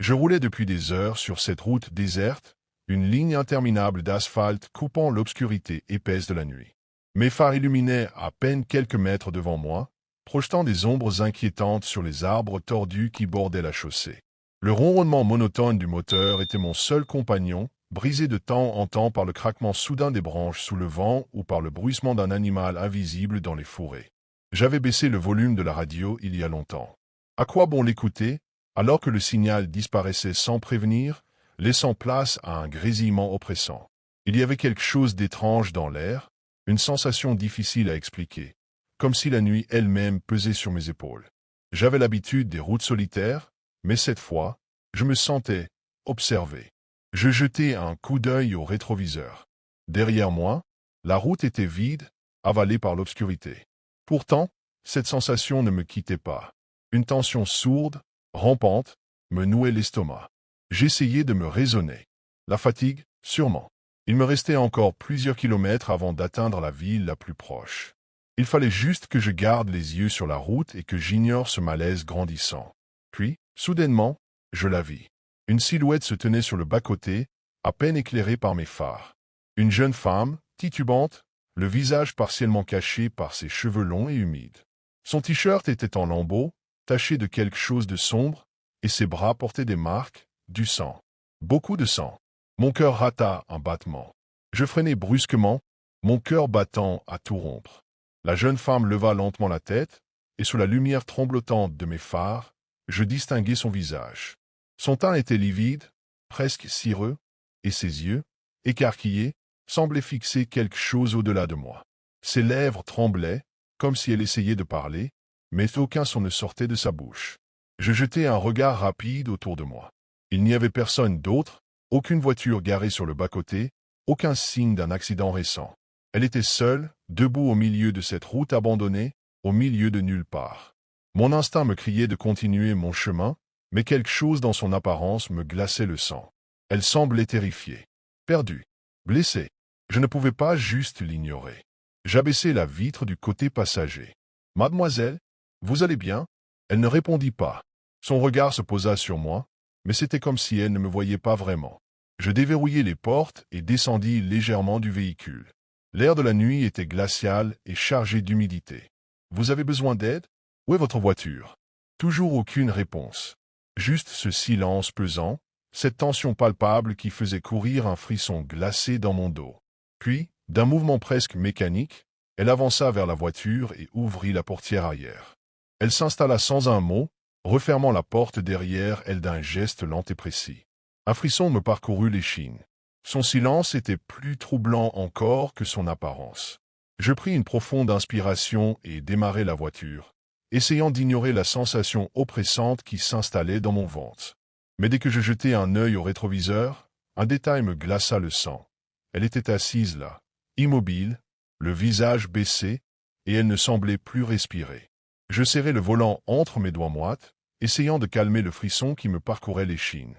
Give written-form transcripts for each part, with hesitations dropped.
Je roulais depuis des heures sur cette route déserte, une ligne interminable d'asphalte coupant l'obscurité épaisse de la nuit. Mes phares illuminaient à peine quelques mètres devant moi, projetant des ombres inquiétantes sur les arbres tordus qui bordaient la chaussée. Le ronronnement monotone du moteur était mon seul compagnon, brisé de temps en temps par le craquement soudain des branches sous le vent ou par le bruissement d'un animal invisible dans les forêts. J'avais baissé le volume de la radio il y a longtemps. À quoi bon l'écouter, alors que le signal disparaissait sans prévenir, laissant place à un grésillement oppressant. Il y avait quelque chose d'étrange dans l'air, une sensation difficile à expliquer, comme si la nuit elle-même pesait sur mes épaules. J'avais l'habitude des routes solitaires, mais cette fois, je me sentais observé. Je jetai un coup d'œil au rétroviseur. Derrière moi, la route était vide, avalée par l'obscurité. Pourtant, cette sensation ne me quittait pas. Une tension sourde, rampante, me nouait l'estomac. J'essayais de me raisonner. La fatigue, sûrement. Il me restait encore plusieurs kilomètres avant d'atteindre la ville la plus proche. Il fallait juste que je garde les yeux sur la route et que j'ignore ce malaise grandissant. Puis, soudainement, je la vis. Une silhouette se tenait sur le bas-côté, à peine éclairée par mes phares. Une jeune femme, titubante, le visage partiellement caché par ses cheveux longs et humides. Son t-shirt était en lambeaux, taché de quelque chose de sombre, et ses bras portaient des marques, du sang. Beaucoup de sang. Mon cœur rata un battement. Je freinai brusquement, mon cœur battant à tout rompre. La jeune femme leva lentement la tête, et sous la lumière tremblotante de mes phares, je distinguai son visage. Son teint était livide, presque cireux, et ses yeux, écarquillés, semblaient fixer quelque chose au-delà de moi. Ses lèvres tremblaient, comme si elle essayait de parler, mais aucun son ne sortait de sa bouche. Je jetai un regard rapide autour de moi. Il n'y avait personne d'autre, aucune voiture garée sur le bas-côté, aucun signe d'un accident récent. Elle était seule, debout au milieu de cette route abandonnée, au milieu de nulle part. Mon instinct me criait de continuer mon chemin, mais quelque chose dans son apparence me glaçait le sang. Elle semblait terrifiée, perdue, blessée. Je ne pouvais pas juste l'ignorer. J'abaissai la vitre du côté passager. « Mademoiselle, vous allez bien ?» Elle ne répondit pas. Son regard se posa sur moi, mais c'était comme si elle ne me voyait pas vraiment. Je déverrouillai les portes et descendis légèrement du véhicule. L'air de la nuit était glacial et chargé d'humidité. « Vous avez besoin d'aide? Où est votre voiture ?» Toujours aucune réponse. Juste ce silence pesant, cette tension palpable qui faisait courir un frisson glacé dans mon dos. Puis, d'un mouvement presque mécanique, elle avança vers la voiture et ouvrit la portière arrière. Elle s'installa sans un mot, refermant la porte derrière elle d'un geste lent et précis. Un frisson me parcourut l'échine. Son silence était plus troublant encore que son apparence. Je pris une profonde inspiration et démarrai la voiture, essayant d'ignorer la sensation oppressante qui s'installait dans mon ventre. Mais dès que je jetai un œil au rétroviseur, un détail me glaça le sang. Elle était assise là, immobile, le visage baissé, et elle ne semblait plus respirer. Je serrai le volant entre mes doigts moites, essayant de calmer le frisson qui me parcourait l'échine.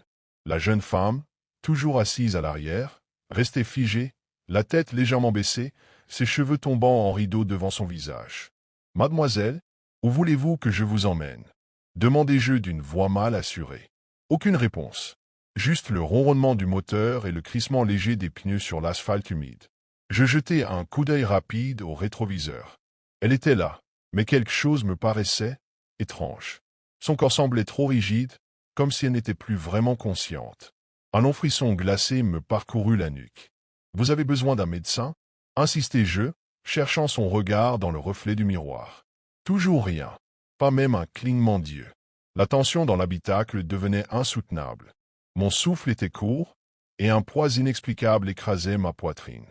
La jeune femme, toujours assise à l'arrière, restait figée, la tête légèrement baissée, ses cheveux tombant en rideaux devant son visage. « Mademoiselle, où voulez-vous que je vous emmène ?» demandai-je d'une voix mal assurée. Aucune réponse. Juste le ronronnement du moteur et le crissement léger des pneus sur l'asphalte humide. Je jetai un coup d'œil rapide au rétroviseur. Elle était là, mais quelque chose me paraissait étrange. Son corps semblait trop rigide, comme si elle n'était plus vraiment consciente. Un long frisson glacé me parcourut la nuque. « Vous avez besoin d'un médecin ?» insistai-je, cherchant son regard dans le reflet du miroir. Toujours rien, pas même un clignement d'yeux. La tension dans l'habitacle devenait insoutenable. Mon souffle était court, et un poids inexplicable écrasait ma poitrine.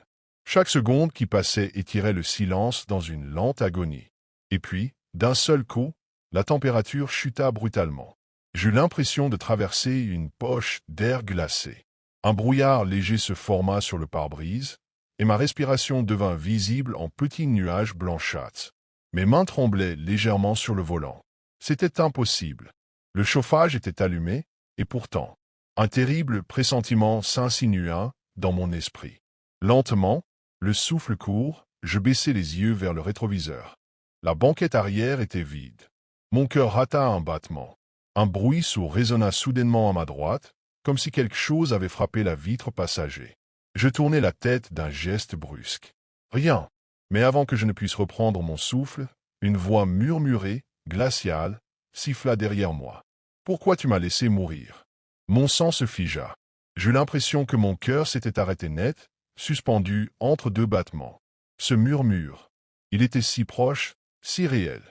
Chaque seconde qui passait étirait le silence dans une lente agonie. Et puis, d'un seul coup, la température chuta brutalement. J'eus l'impression de traverser une poche d'air glacé. Un brouillard léger se forma sur le pare-brise, et ma respiration devint visible en petits nuages blanchâtres. Mes mains tremblaient légèrement sur le volant. C'était impossible. Le chauffage était allumé, et pourtant, un terrible pressentiment s'insinua dans mon esprit. Lentement, le souffle court, je baissai les yeux vers le rétroviseur. La banquette arrière était vide. Mon cœur rata un battement. Un bruit sourd résonna soudainement à ma droite, comme si quelque chose avait frappé la vitre passager. Je tournai la tête d'un geste brusque. Rien. Mais avant que je ne puisse reprendre mon souffle, une voix murmurée, glaciale, siffla derrière moi. « Pourquoi tu m'as laissé mourir ?» Mon sang se figea. J'eus l'impression que mon cœur s'était arrêté net, suspendu entre deux battements. Ce murmure, il était si proche, si réel,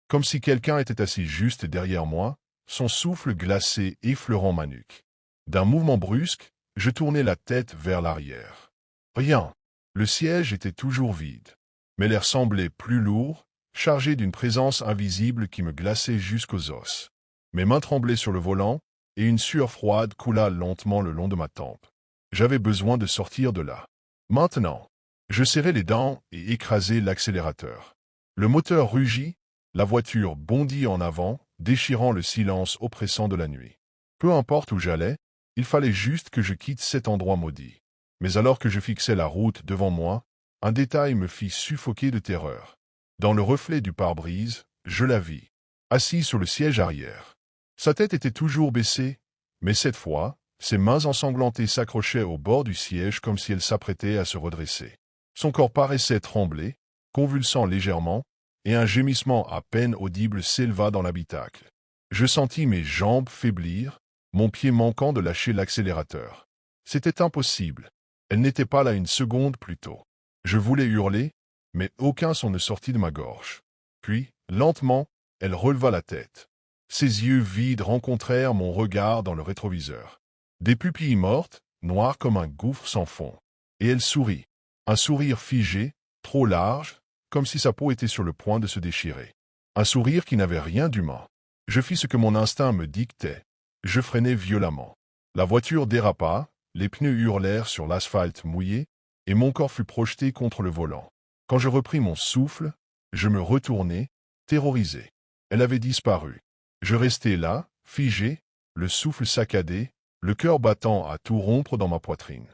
comme si quelqu'un était assis juste derrière moi, son souffle glacé effleurant ma nuque. D'un mouvement brusque, je tournai la tête vers l'arrière. Rien. Le siège était toujours vide. Mais l'air semblait plus lourd, chargé d'une présence invisible qui me glaçait jusqu'aux os. Mes mains tremblaient sur le volant, et une sueur froide coula lentement le long de ma tempe. J'avais besoin de sortir de là. Maintenant, je serrai les dents et écrasai l'accélérateur. Le moteur rugit, la voiture bondit en avant, déchirant le silence oppressant de la nuit. Peu importe où j'allais, il fallait juste que je quitte cet endroit maudit. Mais alors que je fixais la route devant moi, un détail me fit suffoquer de terreur. Dans le reflet du pare-brise, je la vis, assise sur le siège arrière. Sa tête était toujours baissée, mais cette fois, ses mains ensanglantées s'accrochaient au bord du siège comme si elle s'apprêtait à se redresser. Son corps paraissait trembler, convulsant légèrement, et un gémissement à peine audible s'éleva dans l'habitacle. Je sentis mes jambes faiblir, mon pied manquant de lâcher l'accélérateur. C'était impossible. Elle n'était pas là une seconde plus tôt. Je voulais hurler, mais aucun son ne sortit de ma gorge. Puis, lentement, elle releva la tête. Ses yeux vides rencontrèrent mon regard dans le rétroviseur. Des pupilles mortes, noires comme un gouffre sans fond. Et elle sourit. Un sourire figé, trop large, comme si sa peau était sur le point de se déchirer. Un sourire qui n'avait rien d'humain. Je fis ce que mon instinct me dictait. Je freinai violemment. La voiture dérapa, les pneus hurlèrent sur l'asphalte mouillé, et mon corps fut projeté contre le volant. Quand je repris mon souffle, je me retournai, terrorisé. Elle avait disparu. Je restai là, figé, le souffle saccadé, le cœur battant à tout rompre dans ma poitrine.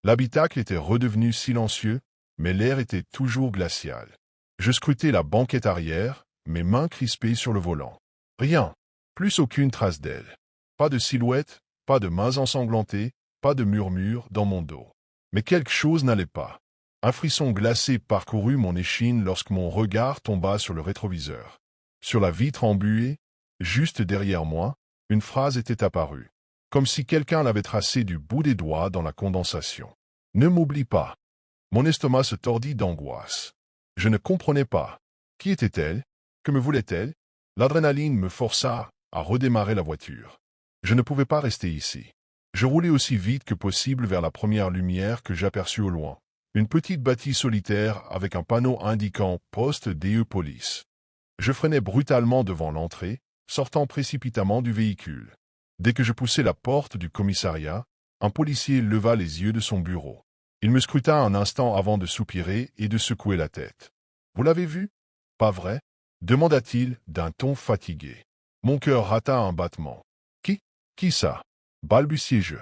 L'habitacle était redevenu silencieux, mais l'air était toujours glacial. Je scrutai la banquette arrière, mes mains crispées sur le volant. Rien, plus aucune trace d'elle. Pas de silhouette, pas de mains ensanglantées, pas de murmure dans mon dos. Mais quelque chose n'allait pas. Un frisson glacé parcourut mon échine lorsque mon regard tomba sur le rétroviseur. Sur la vitre embuée, juste derrière moi, une phrase était apparue, comme si quelqu'un l'avait tracée du bout des doigts dans la condensation. « Ne m'oublie pas !» Mon estomac se tordit d'angoisse. Je ne comprenais pas. Qui était-elle? Que me voulait-elle? L'adrénaline me força à redémarrer la voiture. Je ne pouvais pas rester ici. Je roulai aussi vite que possible vers la première lumière que j'aperçus au loin. Une petite bâtisse solitaire avec un panneau indiquant « Poste DE Police ». Je freinai brutalement devant l'entrée, sortant précipitamment du véhicule. Dès que je poussai la porte du commissariat, un policier leva les yeux de son bureau. Il me scruta un instant avant de soupirer et de secouer la tête. « Vous l'avez vu? Pas vrai? » demanda-t-il d'un ton fatigué. Mon cœur rata un battement. « Qui ça ?» balbutiai-je.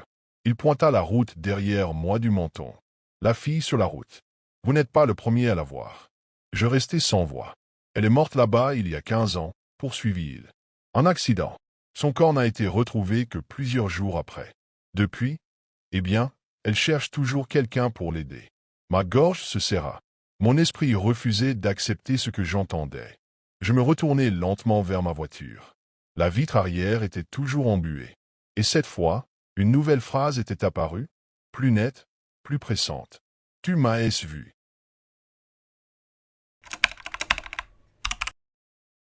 Il pointa la route derrière moi du menton. « La fille sur la route. Vous n'êtes pas le premier à la voir. » Je restai sans voix. « Elle est morte là-bas il y a 15 ans, » poursuivit-il. « Un accident. Son corps n'a été retrouvé que plusieurs jours après. Depuis, eh bien, elle cherche toujours quelqu'un pour l'aider. » Ma gorge se serra. Mon esprit refusait d'accepter ce que j'entendais. Je me retournai lentement vers ma voiture. La vitre arrière était toujours embuée. Et cette fois, une nouvelle phrase était apparue, plus nette, plus pressante. « Tu m'as vu. »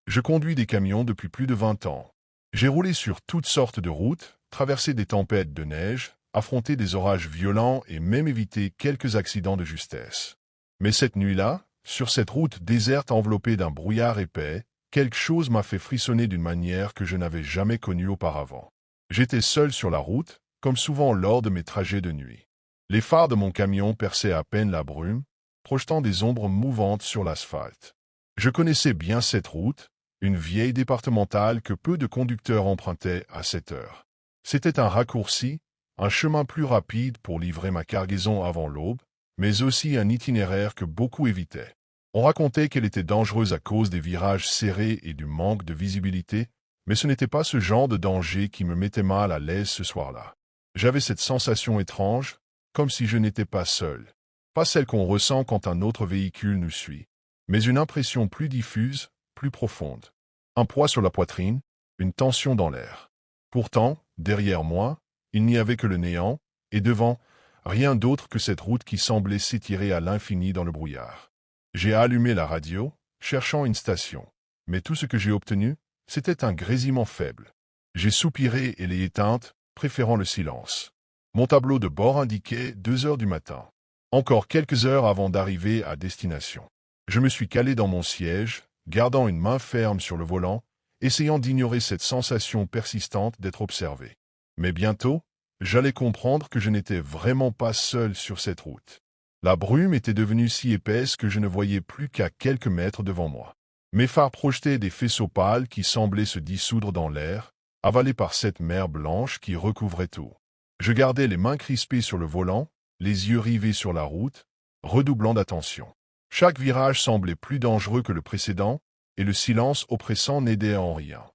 Je conduis des camions depuis plus de 20 ans. J'ai roulé sur toutes sortes de routes, traversé des tempêtes de neige, affronté des orages violents et même évité quelques accidents de justesse. Mais cette nuit-là, sur cette route déserte enveloppée d'un brouillard épais, quelque chose m'a fait frissonner d'une manière que je n'avais jamais connue auparavant. J'étais seul sur la route, comme souvent lors de mes trajets de nuit. Les phares de mon camion perçaient à peine la brume, projetant des ombres mouvantes sur l'asphalte. Je connaissais bien cette route, une vieille départementale que peu de conducteurs empruntaient à cette heure. C'était un raccourci, un chemin plus rapide pour livrer ma cargaison avant l'aube, mais aussi un itinéraire que beaucoup évitaient. On racontait qu'elle était dangereuse à cause des virages serrés et du manque de visibilité, Mais ce n'était pas ce genre de danger qui me mettait mal à l'aise ce soir-là. J'avais cette sensation étrange, comme si je n'étais pas seul. Pas celle qu'on ressent quand un autre véhicule nous suit, mais une impression plus diffuse, plus profonde. Un poids sur la poitrine, une tension dans l'air. Pourtant, derrière moi, il n'y avait que le néant, et devant, rien d'autre que cette route qui semblait s'étirer à l'infini dans le brouillard. J'ai allumé la radio, cherchant une station. Mais tout ce que j'ai obtenu, c'était un grésillement faible. J'ai soupiré et l'ai éteinte, préférant le silence. Mon tableau de bord indiquait 2 heures du matin. Encore quelques heures avant d'arriver à destination. Je me suis calé dans mon siège, gardant une main ferme sur le volant, essayant d'ignorer cette sensation persistante d'être observé. Mais bientôt, j'allais comprendre que je n'étais vraiment pas seul sur cette route. La brume était devenue si épaisse que je ne voyais plus qu'à quelques mètres devant moi. Mes phares projetaient des faisceaux pâles qui semblaient se dissoudre dans l'air, avalés par cette mer blanche qui recouvrait tout. Je gardais les mains crispées sur le volant, les yeux rivés sur la route, redoublant d'attention. Chaque virage semblait plus dangereux que le précédent, et le silence oppressant n'aidait en rien.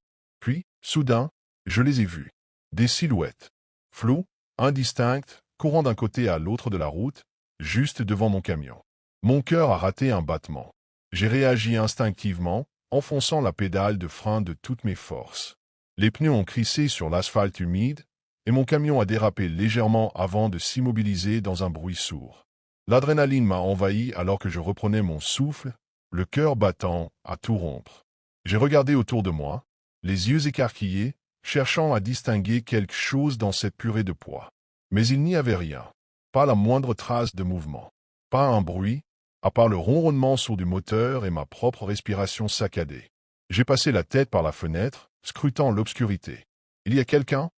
Puis, soudain, je les ai vus. Des silhouettes. Floues, indistinctes, courant d'un côté à l'autre de la route, juste devant mon camion. Mon cœur a raté un battement. J'ai réagi instinctivement, enfonçant la pédale de frein de toutes mes forces. Les pneus ont crissé sur l'asphalte humide, et mon camion a dérapé légèrement avant de s'immobiliser dans un bruit sourd. L'adrénaline m'a envahi alors que je reprenais mon souffle, le cœur battant à tout rompre. J'ai regardé autour de moi, les yeux écarquillés, cherchant à distinguer quelque chose dans cette purée de poids. Mais il n'y avait rien. Pas la moindre trace de mouvement. Pas un bruit, à part le ronronnement sourd du moteur et ma propre respiration saccadée. J'ai passé la tête par la fenêtre, scrutant l'obscurité. Il y a quelqu'un?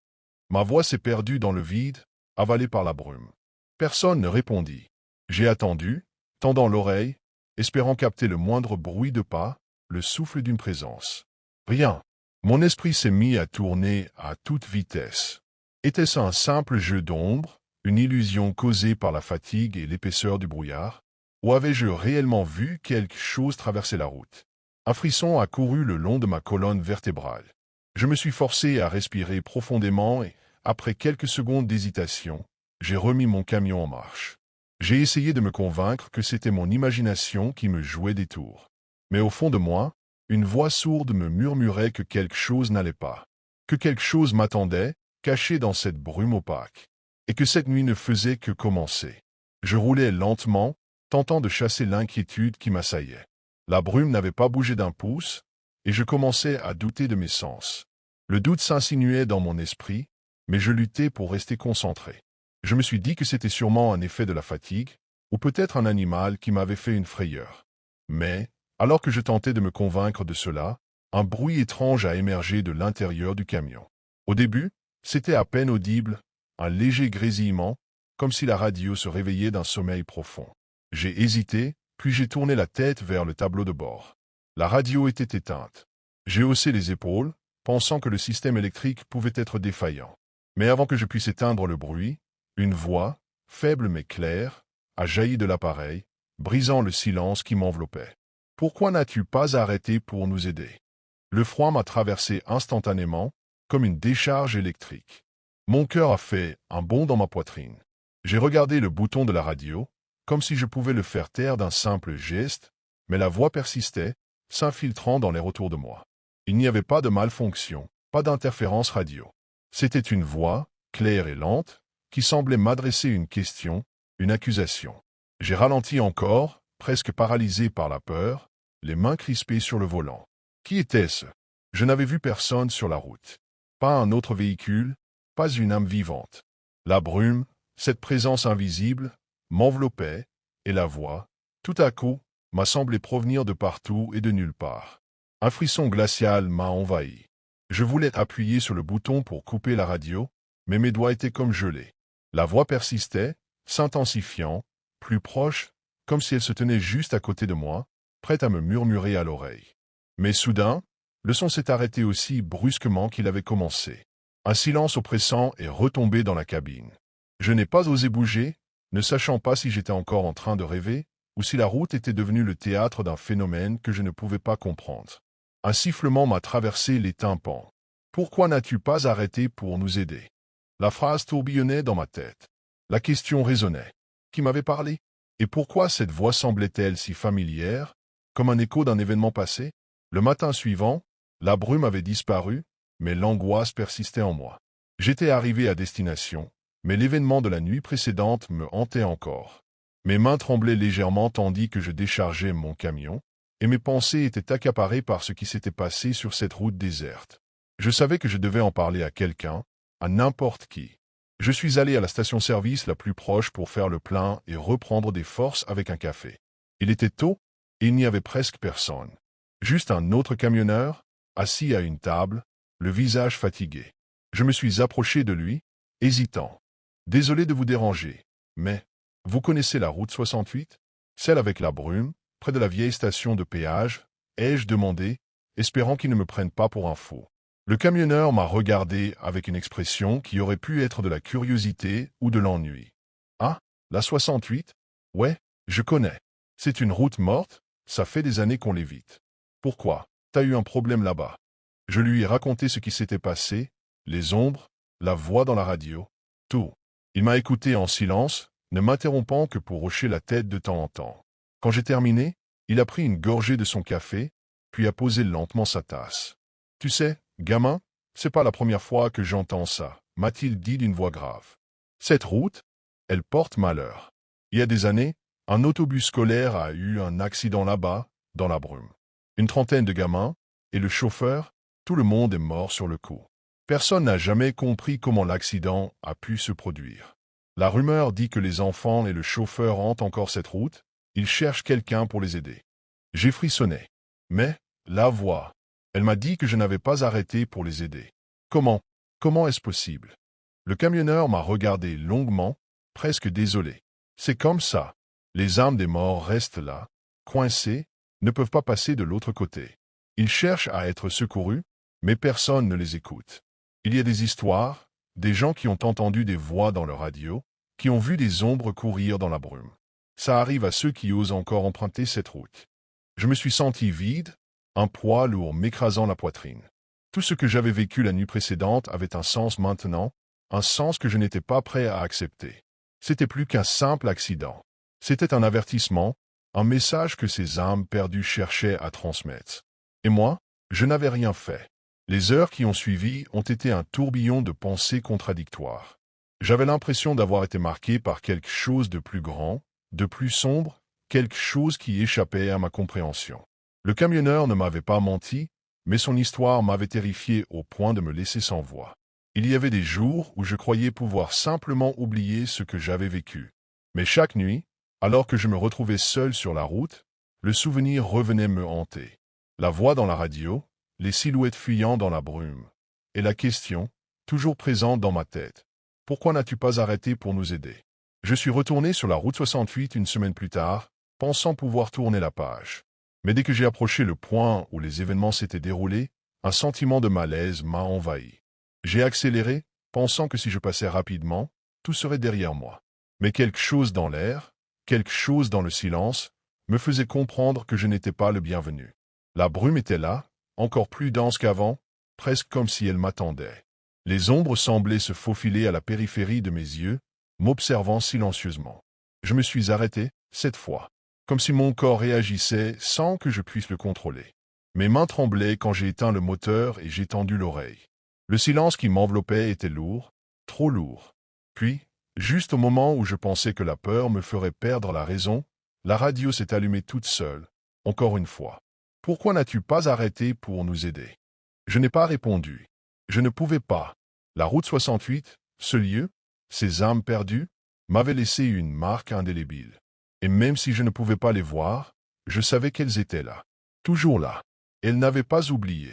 Ma voix s'est perdue dans le vide, avalée par la brume. Personne ne répondit. J'ai attendu, tendant l'oreille, espérant capter le moindre bruit de pas, le souffle d'une présence. Rien. Mon esprit s'est mis à tourner à toute vitesse. Était-ce un simple jeu d'ombre, une illusion causée par la fatigue et l'épaisseur du brouillard? Ou avais-je réellement vu quelque chose traverser la route? Un frisson a couru le long de ma colonne vertébrale. Je me suis forcé à respirer profondément et, après quelques secondes d'hésitation, j'ai remis mon camion en marche. J'ai essayé de me convaincre que c'était mon imagination qui me jouait des tours. Mais au fond de moi, une voix sourde me murmurait que quelque chose n'allait pas, que quelque chose m'attendait, caché dans cette brume opaque, et que cette nuit ne faisait que commencer. Je roulais lentement, tentant de chasser l'inquiétude qui m'assaillait. La brume n'avait pas bougé d'un pouce, et je commençais à douter de mes sens. Le doute s'insinuait dans mon esprit, mais je luttais pour rester concentré. Je me suis dit que c'était sûrement un effet de la fatigue, ou peut-être un animal qui m'avait fait une frayeur. Mais, alors que je tentais de me convaincre de cela, un bruit étrange a émergé de l'intérieur du camion. Au début, c'était à peine audible, un léger grésillement, comme si la radio se réveillait d'un sommeil profond. J'ai hésité, puis j'ai tourné la tête vers le tableau de bord. La radio était éteinte. J'ai haussé les épaules, pensant que le système électrique pouvait être défaillant. Mais avant que je puisse éteindre le bruit, une voix, faible mais claire, a jailli de l'appareil, brisant le silence qui m'enveloppait. « Pourquoi n'as-tu pas arrêté pour nous aider ?» Le froid m'a traversé instantanément, comme une décharge électrique. Mon cœur a fait un bond dans ma poitrine. J'ai regardé le bouton de la radio, comme si je pouvais le faire taire d'un simple geste, mais la voix persistait, s'infiltrant dans l'air autour de moi. Il n'y avait pas de malfonction, pas d'interférence radio. C'était une voix, claire et lente, qui semblait m'adresser une question, une accusation. J'ai ralenti encore, presque paralysé par la peur, les mains crispées sur le volant. Qui était-ce? Je n'avais vu personne sur la route. Pas un autre véhicule, pas une âme vivante. La brume, cette présence invisible, m'enveloppait, et la voix, tout à coup, m'a semblé provenir de partout et de nulle part. Un frisson glacial m'a envahi. Je voulais appuyer sur le bouton pour couper la radio, mais mes doigts étaient comme gelés. La voix persistait, s'intensifiant, plus proche, comme si elle se tenait juste à côté de moi, prête à me murmurer à l'oreille. Mais soudain, le son s'est arrêté aussi brusquement qu'il avait commencé. Un silence oppressant est retombé dans la cabine. Je n'ai pas osé bouger, ne sachant pas si j'étais encore en train de rêver, ou si la route était devenue le théâtre d'un phénomène que je ne pouvais pas comprendre. Un sifflement m'a traversé les tympans. Pourquoi n'as-tu pas arrêté pour nous aider? La phrase tourbillonnait dans ma tête. La question résonnait. Qui m'avait parlé? Et pourquoi cette voix semblait-elle si familière, comme un écho d'un événement passé? Le matin suivant, la brume avait disparu, mais l'angoisse persistait en moi. J'étais arrivé à destination, mais l'événement de la nuit précédente me hantait encore. Mes mains tremblaient légèrement tandis que je déchargeais mon camion, et mes pensées étaient accaparées par ce qui s'était passé sur cette route déserte. Je savais que je devais en parler à quelqu'un, à n'importe qui. Je suis allé à la station-service la plus proche pour faire le plein et reprendre des forces avec un café. Il était tôt, et il n'y avait presque personne. Juste un autre camionneur, assis à une table, le visage fatigué. Je me suis approché de lui, hésitant. Désolé de vous déranger, mais vous connaissez la route 68? Celle avec la brume, près de la vieille station de péage, ai-je demandé, espérant qu'il ne me prenne pas pour un fou. Le camionneur m'a regardé avec une expression qui aurait pu être de la curiosité ou de l'ennui. Ah, la 68? Ouais, je connais. C'est une route morte, ça fait des années qu'on l'évite. Pourquoi? T'as eu un problème là-bas. Je lui ai raconté ce qui s'était passé, les ombres, la voix dans la radio, tout. Il m'a écouté en silence, ne m'interrompant que pour hocher la tête de temps en temps. Quand j'ai terminé, il a pris une gorgée de son café, puis a posé lentement sa tasse. Tu sais, gamin, c'est pas la première fois que j'entends ça, m'a-t-il dit d'une voix grave. Cette route, elle porte malheur. Il y a des années, un autobus scolaire a eu un accident là-bas, dans la brume. Une trentaine de gamins, et le chauffeur, tout le monde est mort sur le coup. Personne n'a jamais compris comment l'accident a pu se produire. La rumeur dit que les enfants et le chauffeur hantent encore cette route, ils cherchent quelqu'un pour les aider. J'ai frissonné. Mais, la voix, elle m'a dit que je n'avais pas arrêté pour les aider. Comment? Comment est-ce possible? Le camionneur m'a regardé longuement, presque désolé. C'est comme ça. Les âmes des morts restent là, coincées, ne peuvent pas passer de l'autre côté. Ils cherchent à être secourus, mais personne ne les écoute. Il y a des histoires, des gens qui ont entendu des voix dans leur radio, qui ont vu des ombres courir dans la brume. Ça arrive à ceux qui osent encore emprunter cette route. Je me suis senti vide, un poids lourd m'écrasant la poitrine. Tout ce que j'avais vécu la nuit précédente avait un sens maintenant, un sens que je n'étais pas prêt à accepter. C'était plus qu'un simple accident. C'était un avertissement, un message que ces âmes perdues cherchaient à transmettre. Et moi, je n'avais rien fait. Les heures qui ont suivi ont été un tourbillon de pensées contradictoires. J'avais l'impression d'avoir été marqué par quelque chose de plus grand, de plus sombre, quelque chose qui échappait à ma compréhension. Le camionneur ne m'avait pas menti, mais son histoire m'avait terrifié au point de me laisser sans voix. Il y avait des jours où je croyais pouvoir simplement oublier ce que j'avais vécu. Mais chaque nuit, alors que je me retrouvais seul sur la route, le souvenir revenait me hanter. La voix dans la radio, les silhouettes fuyant dans la brume. Et la question, toujours présente dans ma tête. Pourquoi n'as-tu pas arrêté pour nous aider? Je suis retourné sur la route 68 une semaine plus tard, pensant pouvoir tourner la page. Mais dès que j'ai approché le point où les événements s'étaient déroulés, un sentiment de malaise m'a envahi. J'ai accéléré, pensant que si je passais rapidement, tout serait derrière moi. Mais quelque chose dans l'air, quelque chose dans le silence, me faisait comprendre que je n'étais pas le bienvenu. La brume était là, encore plus dense qu'avant, presque comme si elle m'attendait. Les ombres semblaient se faufiler à la périphérie de mes yeux, m'observant silencieusement. Je me suis arrêté, cette fois, comme si mon corps réagissait sans que je puisse le contrôler. Mes mains tremblaient quand j'ai éteint le moteur et j'ai tendu l'oreille. Le silence qui m'enveloppait était lourd, trop lourd. Puis, juste au moment où je pensais que la peur me ferait perdre la raison, la radio s'est allumée toute seule, encore une fois. Pourquoi n'as-tu pas arrêté pour nous aider? Je n'ai pas répondu. Je ne pouvais pas. La route 68, ce lieu, ces âmes perdues, m'avaient laissé une marque indélébile. Et même si je ne pouvais pas les voir, je savais qu'elles étaient là. Toujours là. Elles n'avaient pas oublié.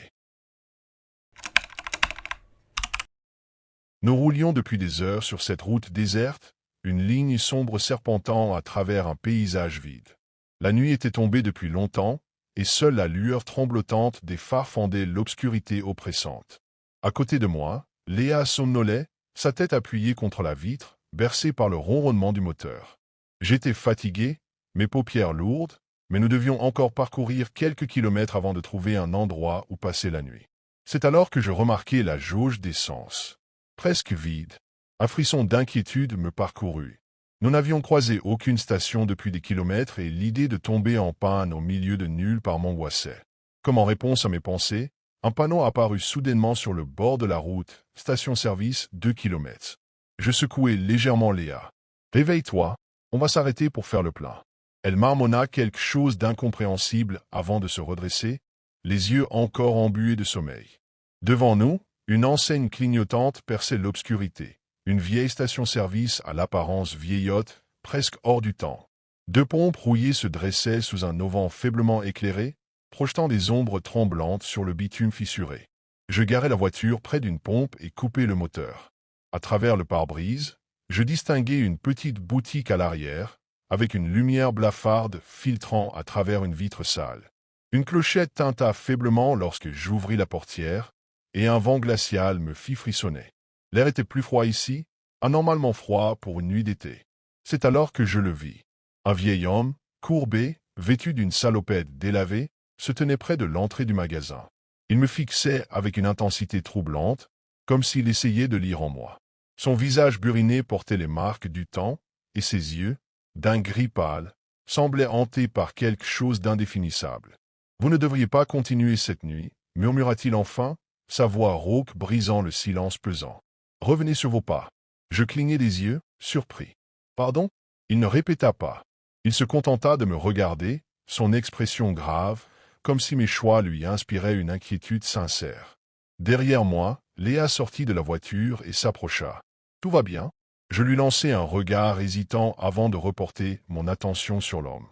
Nous roulions depuis des heures sur cette route déserte, une ligne sombre serpentant à travers un paysage vide. La nuit était tombée depuis longtemps, et seule la lueur tremblotante des phares fendait l'obscurité oppressante. À côté de moi, Léa somnolait, sa tête appuyée contre la vitre, bercée par le ronronnement du moteur. J'étais fatigué, mes paupières lourdes, mais nous devions encore parcourir quelques kilomètres avant de trouver un endroit où passer la nuit. C'est alors que je remarquai la jauge d'essence, presque vide. Un frisson d'inquiétude me parcourut. Nous n'avions croisé aucune station depuis des kilomètres et l'idée de tomber en panne au milieu de nulle part m'angoissait. Comme en réponse à mes pensées, un panneau apparut soudainement sur le bord de la route, station-service 2 kilomètres. Je secouai légèrement Léa. « Réveille-toi, on va s'arrêter pour faire le plein. » Elle marmonna quelque chose d'incompréhensible avant de se redresser, les yeux encore embués de sommeil. Devant nous, une enseigne clignotante perçait l'obscurité. Une vieille station-service à l'apparence vieillotte, presque hors du temps. 2 pompes rouillées se dressaient sous un auvent faiblement éclairé, projetant des ombres tremblantes sur le bitume fissuré. Je garai la voiture près d'une pompe et coupai le moteur. À travers le pare-brise, je distinguai une petite boutique à l'arrière, avec une lumière blafarde filtrant à travers une vitre sale. Une clochette tinta faiblement lorsque j'ouvris la portière, et un vent glacial me fit frissonner. L'air était plus froid ici, anormalement froid pour une nuit d'été. C'est alors que je le vis. Un vieil homme, courbé, vêtu d'une salopette délavée, se tenait près de l'entrée du magasin. Il me fixait avec une intensité troublante, comme s'il essayait de lire en moi. Son visage buriné portait les marques du temps, et ses yeux, d'un gris pâle, semblaient hantés par quelque chose d'indéfinissable. « Vous ne devriez pas continuer cette nuit, murmura-t-il enfin, sa voix rauque brisant le silence pesant. « Revenez sur vos pas. » Je clignai des yeux, surpris. « Pardon ?» Il ne répéta pas. Il se contenta de me regarder, son expression grave, comme si mes choix lui inspiraient une inquiétude sincère. Derrière moi, Léa sortit de la voiture et s'approcha. « Tout va bien ?» Je lui lançai un regard hésitant avant de reporter mon attention sur l'homme.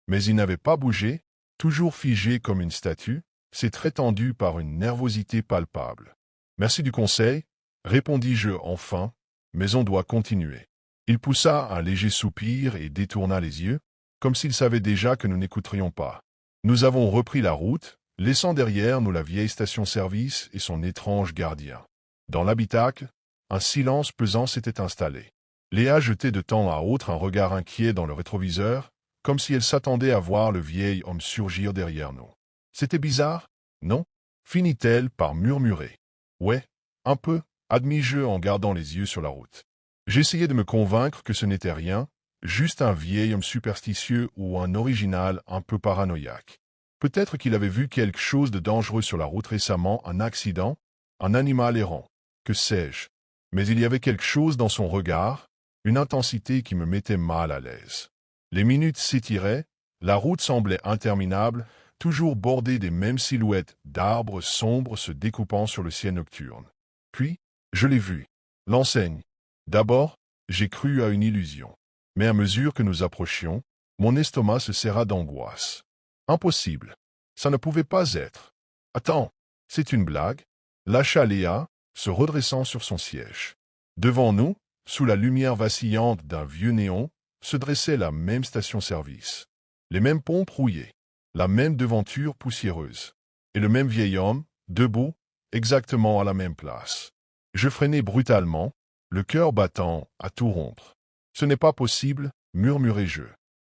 Mais il n'avait pas bougé, toujours figé comme une statue, ses traits tendus par une nervosité palpable. « Merci du conseil, » répondis-je enfin, mais on doit continuer. Il poussa un léger soupir et détourna les yeux, comme s'il savait déjà que nous n'écouterions pas. Nous avons repris la route, laissant derrière nous la vieille station-service et son étrange gardien. Dans l'habitacle, un silence pesant s'était installé. Léa jetait de temps à autre un regard inquiet dans le rétroviseur, comme si elle s'attendait à voir le vieil homme surgir derrière nous. C'était bizarre, non? Finit-elle par murmurer. Ouais, un peu, admis-je en gardant les yeux sur la route. J'essayais de me convaincre que ce n'était rien, juste un vieil homme superstitieux ou un original un peu paranoïaque. Peut-être qu'il avait vu quelque chose de dangereux sur la route récemment, un accident, un animal errant, que sais-je. Mais il y avait quelque chose dans son regard, une intensité qui me mettait mal à l'aise. Les minutes s'étiraient, la route semblait interminable, toujours bordée des mêmes silhouettes d'arbres sombres se découpant sur le ciel nocturne. Puis, je l'ai vu, l'enseigne. D'abord, j'ai cru à une illusion. Mais à mesure que nous approchions, mon estomac se serra d'angoisse. Impossible. Ça ne pouvait pas être. Attends, c'est une blague? Lâcha Léa, se redressant sur son siège. Devant nous, sous la lumière vacillante d'un vieux néon, se dressait la même station-service. Les mêmes pompes rouillées, la même devanture poussiéreuse, et le même vieil homme, debout, exactement à la même place. Je freinai brutalement, le cœur battant à tout rompre. « Ce n'est pas possible, » murmurai-je.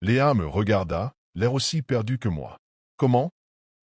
Léa me regarda, l'air aussi perdu que moi. « Comment?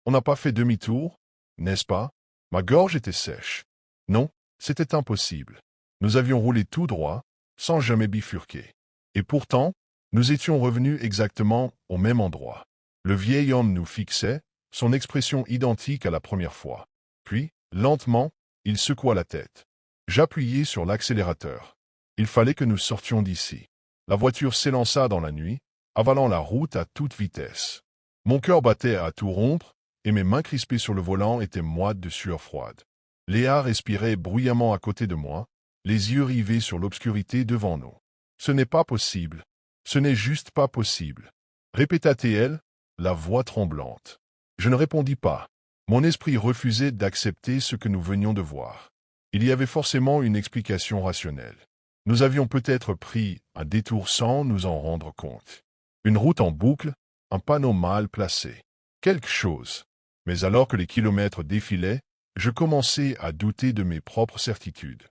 On n'a pas fait demi-tour, n'est-ce pas ?» Ma gorge était sèche. Non, c'était impossible. Nous avions roulé tout droit, sans jamais bifurquer. Et pourtant, nous étions revenus exactement au même endroit. Le vieil homme nous fixait, son expression identique à la première fois. Puis, lentement, il secoua la tête. J'appuyai sur l'accélérateur. Il fallait que nous sortions d'ici. La voiture s'élança dans la nuit, avalant la route à toute vitesse. Mon cœur battait à tout rompre, et mes mains crispées sur le volant étaient moites de sueur froide. Léa respirait bruyamment à côté de moi, les yeux rivés sur l'obscurité devant nous. « Ce n'est pas possible. Ce n'est juste pas possible. » répéta-t-elle, la voix tremblante. Je ne répondis pas. Mon esprit refusait d'accepter ce que nous venions de voir. Il y avait forcément une explication rationnelle. Nous avions peut-être pris un détour sans nous en rendre compte. Une route en boucle, un panneau mal placé. Quelque chose. Mais alors que les kilomètres défilaient, je commençais à douter de mes propres certitudes.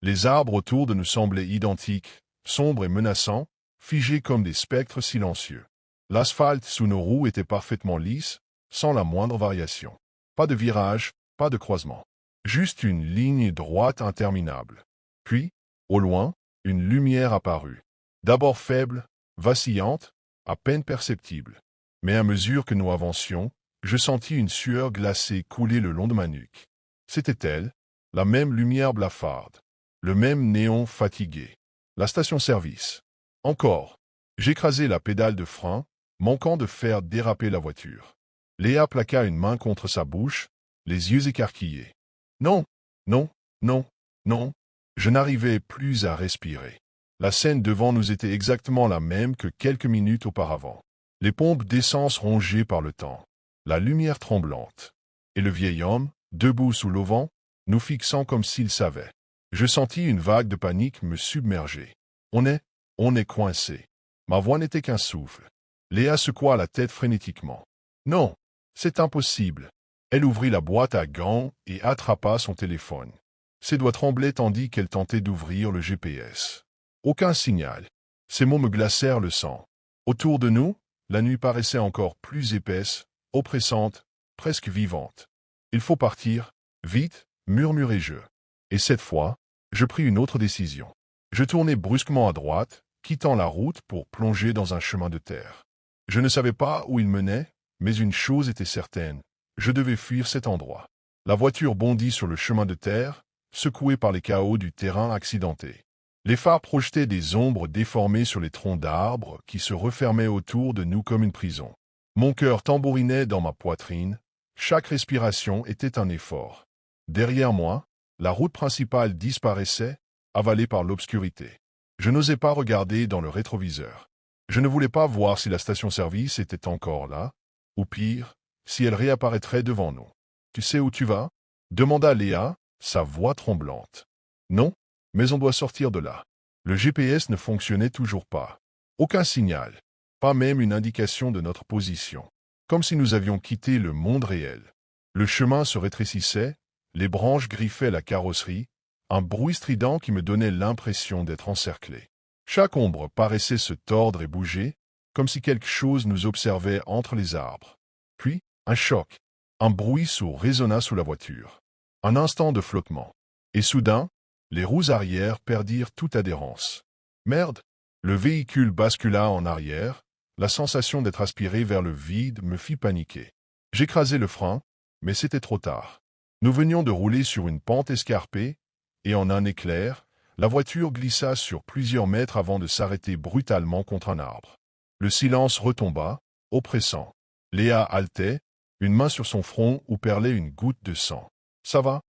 Les arbres autour de nous semblaient identiques, sombres et menaçants, figés comme des spectres silencieux. L'asphalte sous nos roues était parfaitement lisse, sans la moindre variation. Pas de virage, pas de croisement. Juste une ligne droite interminable. Puis, au loin, une lumière apparut. D'abord faible, vacillante, à peine perceptible. Mais à mesure que nous avancions, je sentis une sueur glacée couler le long de ma nuque. C'était elle, la même lumière blafarde, le même néon fatigué. La station-service. Encore. J'écrasai la pédale de frein, manquant de faire déraper la voiture. Léa plaqua une main contre sa bouche, les yeux écarquillés. Non, non, non, non. Je n'arrivais plus à respirer. La scène devant nous était exactement la même que quelques minutes auparavant. Les pompes d'essence rongées par le temps, la lumière tremblante, et le vieil homme, debout sous l'auvent, nous fixant comme s'il savait. Je sentis une vague de panique me submerger. On est coincé. Ma voix n'était qu'un souffle. Léa secoua la tête frénétiquement. Non, c'est impossible. Elle ouvrit la boîte à gants et attrapa son téléphone. Ses doigts tremblaient tandis qu'elle tentait d'ouvrir le GPS. Aucun signal. Ces mots me glacèrent le sang. Autour de nous, la nuit paraissait encore plus épaisse, oppressante, presque vivante. Il faut partir, vite, murmurai-je. Et cette fois, je pris une autre décision. Je tournai brusquement à droite, quittant la route pour plonger dans un chemin de terre. Je ne savais pas où il menait, mais une chose était certaine. Je devais fuir cet endroit. La voiture bondit sur le chemin de terre, secouée par les chaos du terrain accidenté. Les phares projetaient des ombres déformées sur les troncs d'arbres qui se refermaient autour de nous comme une prison. Mon cœur tambourinait dans ma poitrine. Chaque respiration était un effort. Derrière moi, la route principale disparaissait, avalée par l'obscurité. Je n'osais pas regarder dans le rétroviseur. Je ne voulais pas voir si la station-service était encore là, ou pire, si elle réapparaîtrait devant nous. « Tu sais où tu vas » demanda Léa, sa voix tremblante. « Non, mais on doit sortir de là. » Le GPS ne fonctionnait toujours pas. Aucun signal, pas même une indication de notre position. Comme si nous avions quitté le monde réel. Le chemin se rétrécissait, les branches griffaient la carrosserie, un bruit strident qui me donnait l'impression d'être encerclé. Chaque ombre paraissait se tordre et bouger, comme si quelque chose nous observait entre les arbres. Puis, un choc. Un bruit sourd résonna sous la voiture. Un instant de flottement. Et soudain, les roues arrière perdirent toute adhérence. Merde! Le véhicule bascula en arrière. La sensation d'être aspiré vers le vide me fit paniquer. J'écrasai le frein, mais c'était trop tard. Nous venions de rouler sur une pente escarpée, et en un éclair, la voiture glissa sur plusieurs mètres avant de s'arrêter brutalement contre un arbre. Le silence retomba, oppressant. Léa haletait, une main sur son front où perlait une goutte de sang. « Ça va »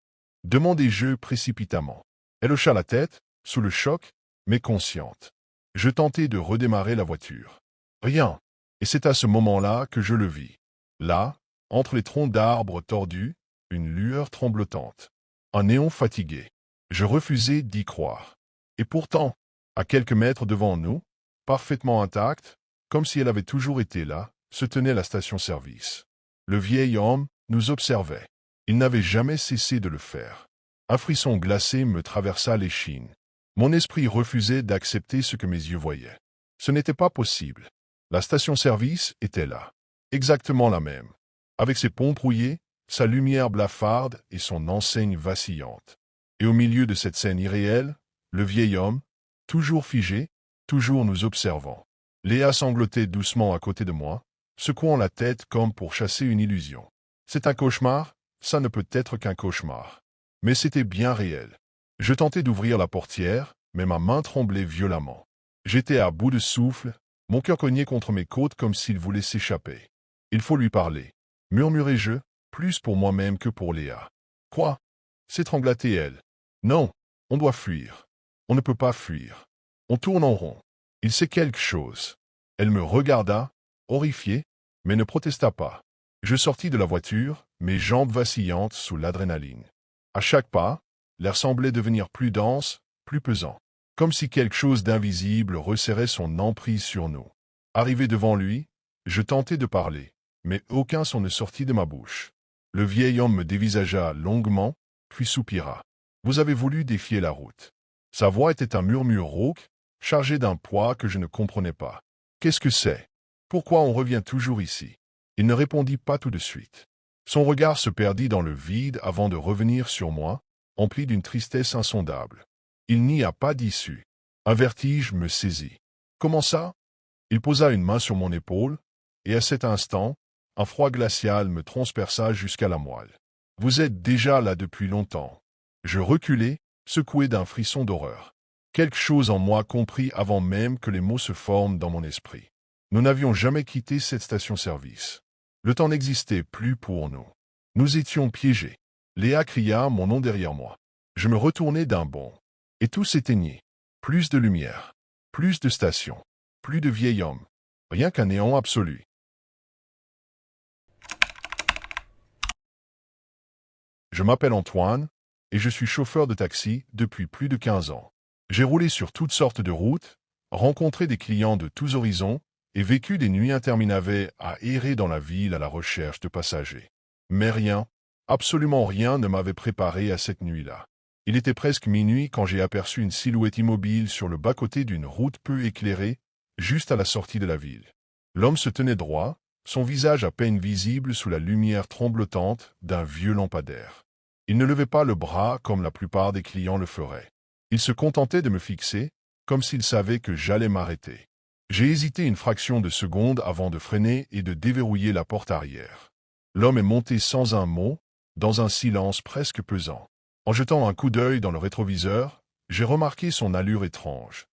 demandai-je précipitamment. Elle hocha la tête, sous le choc, mais consciente. Je tentai de redémarrer la voiture. Rien. Et c'est à ce moment-là que je le vis. Là, entre les troncs d'arbres tordus, une lueur tremblotante. Un néon fatigué. Je refusais d'y croire. Et pourtant, à quelques mètres devant nous, parfaitement intacte, comme si elle avait toujours été là, se tenait la station-service. Le vieil homme nous observait. Il n'avait jamais cessé de le faire. Un frisson glacé me traversa l'échine. Mon esprit refusait d'accepter ce que mes yeux voyaient. Ce n'était pas possible. La station-service était là. Exactement la même. Avec ses pompes rouillées, sa lumière blafarde et son enseigne vacillante. Et au milieu de cette scène irréelle, le vieil homme, toujours figé, toujours nous observant. Léa sanglotait doucement à côté de moi, secouant la tête comme pour chasser une illusion. C'est un cauchemar? Ça ne peut être qu'un cauchemar. Mais c'était bien réel. Je tentais d'ouvrir la portière, mais ma main tremblait violemment. J'étais à bout de souffle, mon cœur cognait contre mes côtes comme s'il voulait s'échapper. Il faut lui parler, murmurai-je, plus pour moi-même que pour Léa. Quoi? S'étrangla-t-elle. Non, on doit fuir. On ne peut pas fuir. On tourne en rond. Il sait quelque chose. Elle me regarda, horrifiée, mais ne protesta pas. Je sortis de la voiture, mes jambes vacillantes sous l'adrénaline. À chaque pas, l'air semblait devenir plus dense, plus pesant. Comme si quelque chose d'invisible resserrait son emprise sur nous. Arrivé devant lui, je tentai de parler, mais aucun son ne sortit de ma bouche. Le vieil homme me dévisagea longuement, puis soupira. « Vous avez voulu défier la route. » Sa voix était un murmure rauque, chargé d'un poids que je ne comprenais pas. « Qu'est-ce que c'est? Pourquoi on revient toujours ici ?» Il ne répondit pas tout de suite. Son regard se perdit dans le vide avant de revenir sur moi, empli d'une tristesse insondable. Il n'y a pas d'issue. Un vertige me saisit. Comment ça? Il posa une main sur mon épaule, et à cet instant, un froid glacial me transperça jusqu'à la moelle. Vous êtes déjà là depuis longtemps. Je reculai, secoué d'un frisson d'horreur. Quelque chose en moi comprit avant même que les mots se forment dans mon esprit. Nous n'avions jamais quitté cette station-service. Le temps n'existait plus pour nous. Nous étions piégés. Léa cria mon nom derrière moi. Je me retournai d'un bond. Et tout s'éteignait. Plus de lumière. Plus de stations. Plus de vieil homme. Rien qu'un néant absolu. Je m'appelle Antoine, et je suis chauffeur de taxi depuis plus de 15 ans. J'ai roulé sur toutes sortes de routes, rencontré des clients de tous horizons, et vécu des nuits interminables à errer dans la ville à la recherche de passagers. Mais rien, absolument rien ne m'avait préparé à cette nuit-là. Il était presque minuit quand j'ai aperçu une silhouette immobile sur le bas-côté d'une route peu éclairée, juste à la sortie de la ville. L'homme se tenait droit, son visage à peine visible sous la lumière tremblotante d'un vieux lampadaire. Il ne levait pas le bras comme la plupart des clients le feraient. Il se contentait de me fixer, comme s'il savait que j'allais m'arrêter. J'ai hésité une fraction de seconde avant de freiner et de déverrouiller la porte arrière. L'homme est monté sans un mot, dans un silence presque pesant. En jetant un coup d'œil dans le rétroviseur, j'ai remarqué son allure étrange.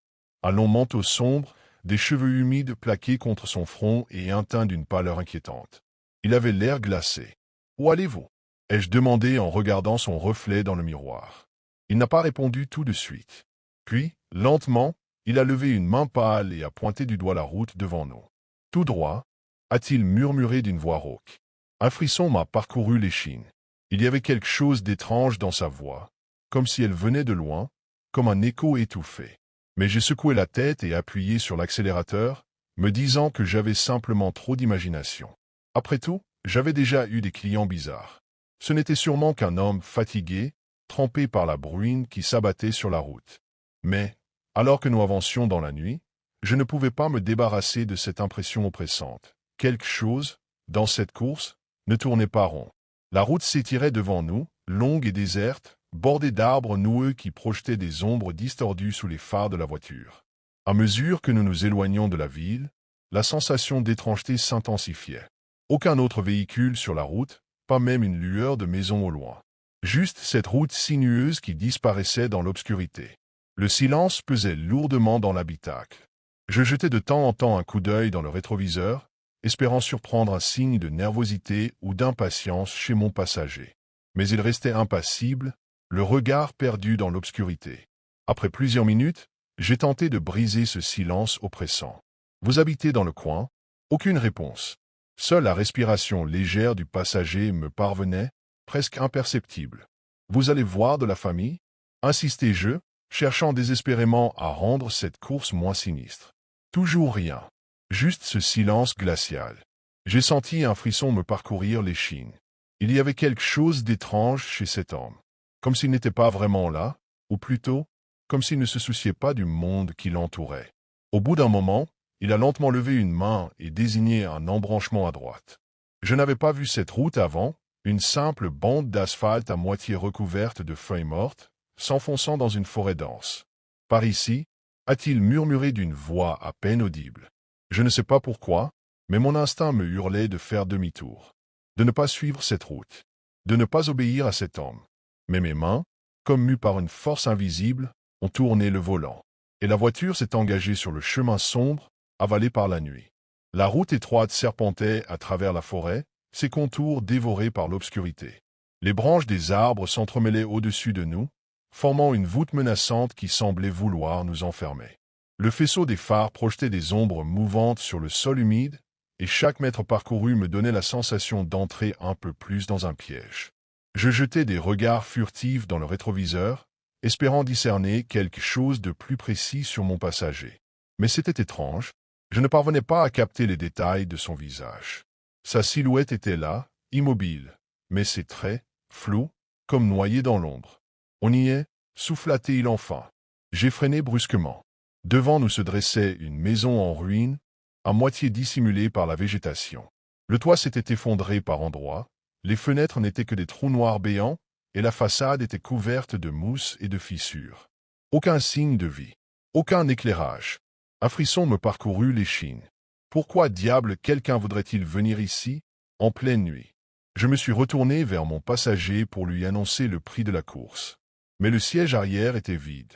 Un long manteau sombre, des cheveux humides plaqués contre son front et un teint d'une pâleur inquiétante. Il avait l'air glacé. « Où allez-vous » ai-je demandé en regardant son reflet dans le miroir. Il n'a pas répondu tout de suite. Puis, lentement, il a levé une main pâle et a pointé du doigt la route devant nous. « Tout droit » a-t-il murmuré d'une voix rauque. Un frisson m'a parcouru l'échine. Il y avait quelque chose d'étrange dans sa voix, comme si elle venait de loin, comme un écho étouffé. Mais j'ai secoué la tête et appuyé sur l'accélérateur, me disant que j'avais simplement trop d'imagination. Après tout, j'avais déjà eu des clients bizarres. Ce n'était sûrement qu'un homme fatigué, trempé par la bruine qui s'abattait sur la route. Mais, alors que nous avancions dans la nuit, je ne pouvais pas me débarrasser de cette impression oppressante. Quelque chose, dans cette course, ne tournait pas rond. La route s'étirait devant nous, longue et déserte, bordée d'arbres noueux qui projetaient des ombres distordues sous les phares de la voiture. À mesure que nous nous éloignions de la ville, la sensation d'étrangeté s'intensifiait. Aucun autre véhicule sur la route, pas même une lueur de maison au loin. Juste cette route sinueuse qui disparaissait dans l'obscurité. Le silence pesait lourdement dans l'habitacle. Je jetais de temps en temps un coup d'œil dans le rétroviseur, espérant surprendre un signe de nervosité ou d'impatience chez mon passager. Mais il restait impassible, le regard perdu dans l'obscurité. Après plusieurs minutes, j'ai tenté de briser ce silence oppressant. « Vous habitez dans le coin ?» Aucune réponse. Seule la respiration légère du passager me parvenait, presque imperceptible. « Vous allez voir de la famille ?» insistai-je, cherchant désespérément à rendre cette course moins sinistre. Toujours rien. Juste ce silence glacial. J'ai senti un frisson me parcourir l'échine. Il y avait quelque chose d'étrange chez cet homme. Comme s'il n'était pas vraiment là, ou plutôt, comme s'il ne se souciait pas du monde qui l'entourait. Au bout d'un moment, il a lentement levé une main et désigné un embranchement à droite. Je n'avais pas vu cette route avant, une simple bande d'asphalte à moitié recouverte de feuilles mortes, s'enfonçant dans une forêt dense. « Par ici » a-t-il murmuré d'une voix à peine audible. Je ne sais pas pourquoi, mais mon instinct me hurlait de faire demi-tour, de ne pas suivre cette route, de ne pas obéir à cet homme. Mais mes mains, comme mues par une force invisible, ont tourné le volant, et la voiture s'est engagée sur le chemin sombre, avalé par la nuit. La route étroite serpentait à travers la forêt, ses contours dévorés par l'obscurité. Les branches des arbres s'entremêlaient au-dessus de nous, formant une voûte menaçante qui semblait vouloir nous enfermer. Le faisceau des phares projetait des ombres mouvantes sur le sol humide, et chaque mètre parcouru me donnait la sensation d'entrer un peu plus dans un piège. Je jetai des regards furtifs dans le rétroviseur, espérant discerner quelque chose de plus précis sur mon passager. Mais c'était étrange, je ne parvenais pas à capter les détails de son visage. Sa silhouette était là, immobile, mais ses traits, flous, comme noyés dans l'ombre. « On y est » souffla-t-il enfin. J'ai freiné brusquement. Devant nous se dressait une maison en ruine, à moitié dissimulée par la végétation. Le toit s'était effondré par endroits, Les fenêtres n'étaient que des trous noirs béants, et la façade était couverte de mousse et de fissures. Aucun signe de vie. Aucun éclairage. Un frisson me parcourut l'échine. Pourquoi diable quelqu'un voudrait-il venir ici, en pleine nuit? Je me suis retourné vers mon passager pour lui annoncer le prix de la course. Mais le siège arrière était vide.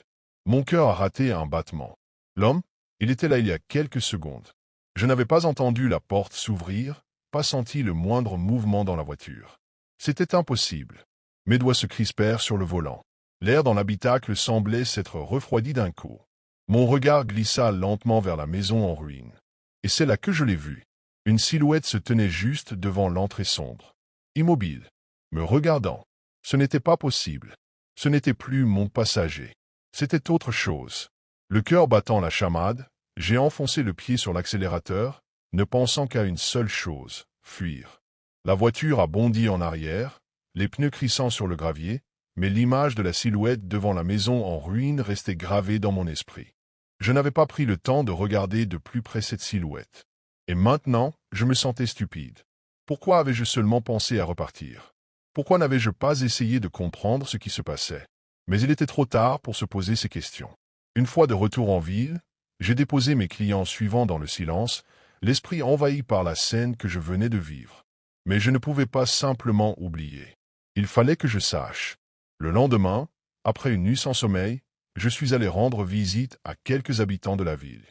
Mon cœur a raté un battement. L'homme, il était là il y a quelques secondes. Je n'avais pas entendu la porte s'ouvrir, pas senti le moindre mouvement dans la voiture. C'était impossible. Mes doigts se crispèrent sur le volant. L'air dans l'habitacle semblait s'être refroidi d'un coup. Mon regard glissa lentement vers la maison en ruine. Et c'est là que je l'ai vue. Une silhouette se tenait juste devant l'entrée sombre. Immobile. Me regardant. Ce n'était pas possible. Ce n'était plus mon passager. C'était autre chose. Le cœur battant la chamade, j'ai enfoncé le pied sur l'accélérateur, ne pensant qu'à une seule chose, fuir. La voiture a bondi en arrière, les pneus crissant sur le gravier, mais l'image de la silhouette devant la maison en ruine restait gravée dans mon esprit. Je n'avais pas pris le temps de regarder de plus près cette silhouette. Et maintenant, je me sentais stupide. Pourquoi avais-je seulement pensé à repartir? Pourquoi n'avais-je pas essayé de comprendre ce qui se passait? Mais il était trop tard pour se poser ces questions. Une fois de retour en ville, j'ai déposé mes clients suivants dans le silence, l'esprit envahi par la scène que je venais de vivre. Mais je ne pouvais pas simplement oublier. Il fallait que je sache. Le lendemain, après une nuit sans sommeil, je suis allé rendre visite à quelques habitants de la ville.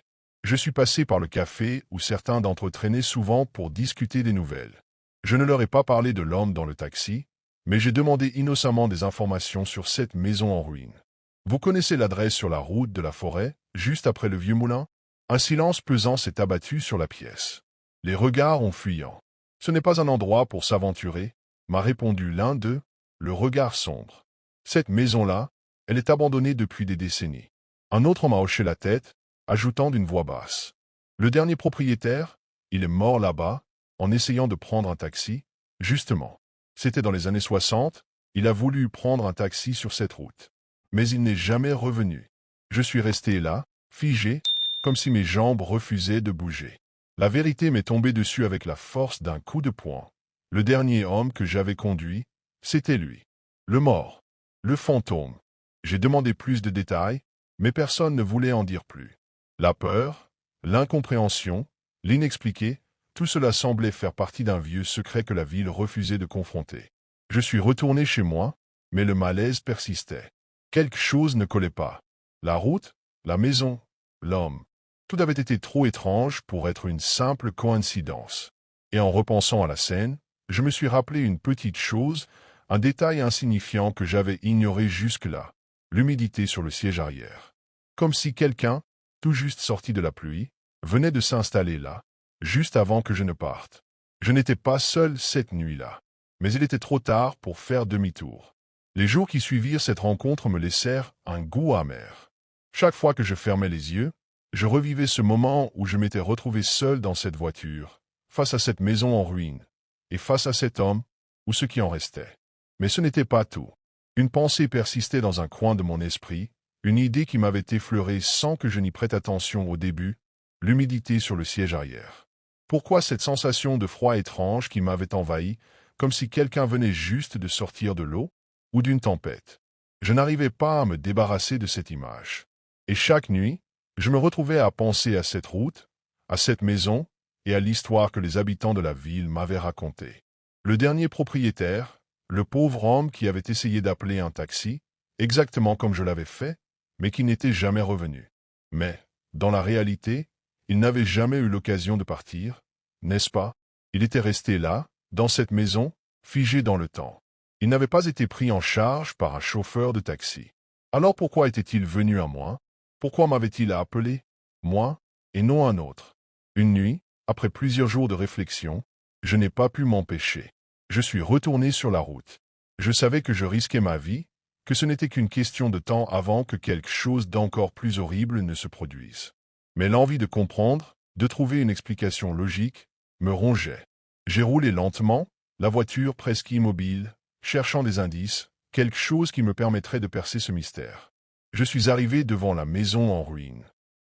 Je suis passé par le café où certains d'entre eux traînaient souvent pour discuter des nouvelles. Je ne leur ai pas parlé de l'homme dans le taxi, mais j'ai demandé innocemment des informations sur cette maison en ruine. Vous connaissez l'adresse sur la route de la forêt, juste après le vieux moulin? Un silence pesant s'est abattu sur la pièce. Les regards ont fuyant. Ce n'est pas un endroit pour s'aventurer, m'a répondu l'un d'eux, le regard sombre. Cette maison-là, elle est abandonnée depuis des décennies. Un autre m'a hoché la tête, ajoutant d'une voix basse. Le dernier propriétaire, il est mort là-bas, en essayant de prendre un taxi, justement. C'était dans les années 60, il a voulu prendre un taxi sur cette route. Mais il n'est jamais revenu. Je suis resté là, figé, comme si mes jambes refusaient de bouger. La vérité m'est tombée dessus avec la force d'un coup de poing. Le dernier homme que j'avais conduit, c'était lui. Le mort. Le fantôme. J'ai demandé plus de détails, mais personne ne voulait en dire plus. La peur, l'incompréhension, l'inexpliqué, tout cela semblait faire partie d'un vieux secret que la ville refusait de confronter. Je suis retourné chez moi, mais le malaise persistait. Quelque chose ne collait pas. La route, la maison, l'homme. Tout avait été trop étrange pour être une simple coïncidence. Et en repensant à la scène, je me suis rappelé une petite chose, un détail insignifiant que j'avais ignoré jusque-là, l'humidité sur le siège arrière. Comme si quelqu'un, tout juste sorti de la pluie, venait de s'installer là, juste avant que je ne parte. Je n'étais pas seul cette nuit-là, mais il était trop tard pour faire demi-tour. Les jours qui suivirent cette rencontre me laissèrent un goût amer. Chaque fois que je fermais les yeux, je revivais ce moment où je m'étais retrouvé seul dans cette voiture, face à cette maison en ruine, et face à cet homme, ou ce qui en restait. Mais ce n'était pas tout. Une pensée persistait dans un coin de mon esprit, une idée qui m'avait effleuré sans que je n'y prête attention au début, l'humidité sur le siège arrière. Pourquoi cette sensation de froid étrange qui m'avait envahi, comme si quelqu'un venait juste de sortir de l'eau, ou d'une tempête? Je n'arrivais pas à me débarrasser de cette image. Et chaque nuit, je me retrouvais à penser à cette route, à cette maison, et à l'histoire que les habitants de la ville m'avaient racontée. Le dernier propriétaire, le pauvre homme qui avait essayé d'appeler un taxi, exactement comme je l'avais fait, mais qui n'était jamais revenu. Mais, dans la réalité, il n'avait jamais eu l'occasion de partir, n'est-ce pas? Il était resté là, dans cette maison, figé dans le temps. Il n'avait pas été pris en charge par un chauffeur de taxi. Alors pourquoi était-il venu à moi? Pourquoi m'avait-il appelé, moi, et non un autre? Une nuit, après plusieurs jours de réflexion, je n'ai pas pu m'empêcher. Je suis retourné sur la route. Je savais que je risquais ma vie, que ce n'était qu'une question de temps avant que quelque chose d'encore plus horrible ne se produise. Mais l'envie de comprendre, de trouver une explication logique, me rongeait. J'ai roulé lentement, la voiture presque immobile, cherchant des indices, quelque chose qui me permettrait de percer ce mystère. Je suis arrivé devant la maison en ruine.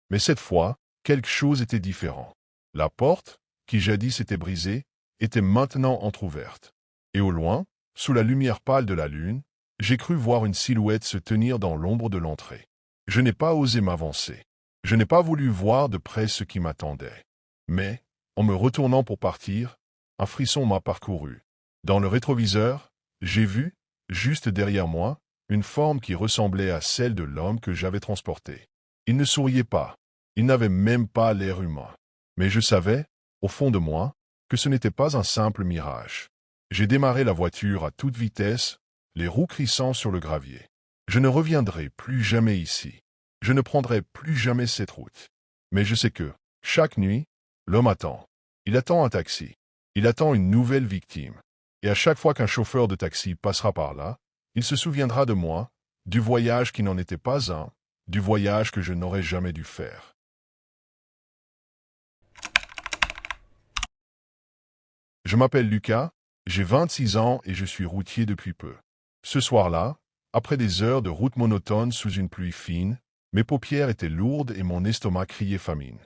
Mais cette fois, quelque chose était différent. La porte, qui jadis était brisée, était maintenant entr'ouverte. Et au loin, sous la lumière pâle de la lune, j'ai cru voir une silhouette se tenir dans l'ombre de l'entrée. Je n'ai pas osé m'avancer. Je n'ai pas voulu voir de près ce qui m'attendait. Mais, en me retournant pour partir, un frisson m'a parcouru. Dans le rétroviseur, j'ai vu, juste derrière moi, une forme qui ressemblait à celle de l'homme que j'avais transporté. Il ne souriait pas. Il n'avait même pas l'air humain. Mais je savais, au fond de moi, que ce n'était pas un simple mirage. J'ai démarré la voiture à toute vitesse, les roues crissant sur le gravier. Je ne reviendrai plus jamais ici. Je ne prendrai plus jamais cette route. Mais je sais que, chaque nuit, l'homme attend. Il attend un taxi. Il attend une nouvelle victime. Et à chaque fois qu'un chauffeur de taxi passera par là, il se souviendra de moi, du voyage qui n'en était pas un, du voyage que je n'aurais jamais dû faire. Je m'appelle Lucas, j'ai 26 ans et je suis routier depuis peu. Ce soir-là, après des heures de route monotone sous une pluie fine, mes paupières étaient lourdes et mon estomac criait famine.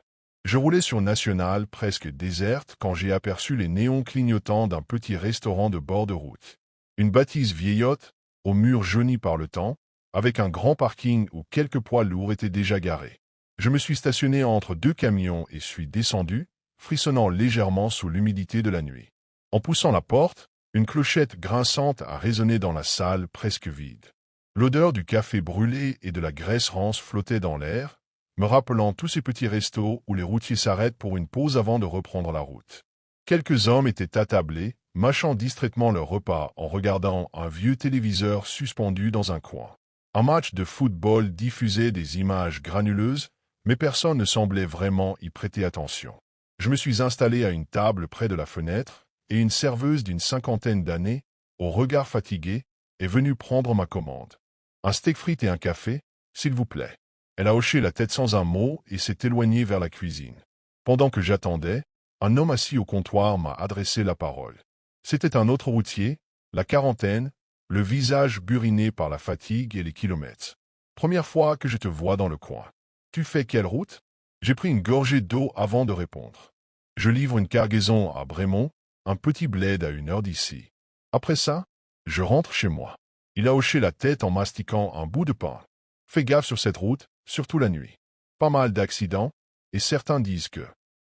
Je roulais sur Nationale presque déserte quand j'ai aperçu les néons clignotants d'un petit restaurant de bord de route. Une bâtisse vieillotte, aux murs jaunis par le temps, avec un grand parking où quelques poids lourds étaient déjà garés. Je me suis stationné entre deux camions et suis descendu, frissonnant légèrement sous l'humidité de la nuit. En poussant la porte, une clochette grinçante a résonné dans la salle presque vide. L'odeur du café brûlé et de la graisse rance flottait dans l'air, me rappelant tous ces petits restos où les routiers s'arrêtent pour une pause avant de reprendre la route. Quelques hommes étaient attablés, mâchant distraitement leur repas en regardant un vieux téléviseur suspendu dans un coin. Un match de football diffusait des images granuleuses, mais personne ne semblait vraiment y prêter attention. Je me suis installé à une table près de la fenêtre, et une serveuse d'une cinquantaine d'années, au regard fatigué, est venue prendre ma commande. Un steak frites et un café, s'il vous plaît. Elle a hoché la tête sans un mot et s'est éloignée vers la cuisine. Pendant que j'attendais, un homme assis au comptoir m'a adressé la parole. C'était un autre routier, la quarantaine, le visage buriné par la fatigue et les kilomètres. Première fois que je te vois dans le coin. Tu fais quelle route? J'ai pris une gorgée d'eau avant de répondre. Je livre une cargaison à Bremont, un petit bled à 1 heure d'ici. Après ça, je rentre chez moi. Il a hoché la tête en mastiquant un bout de pain. Fais gaffe sur cette route, surtout la nuit. Pas mal d'accidents, et certains disent que...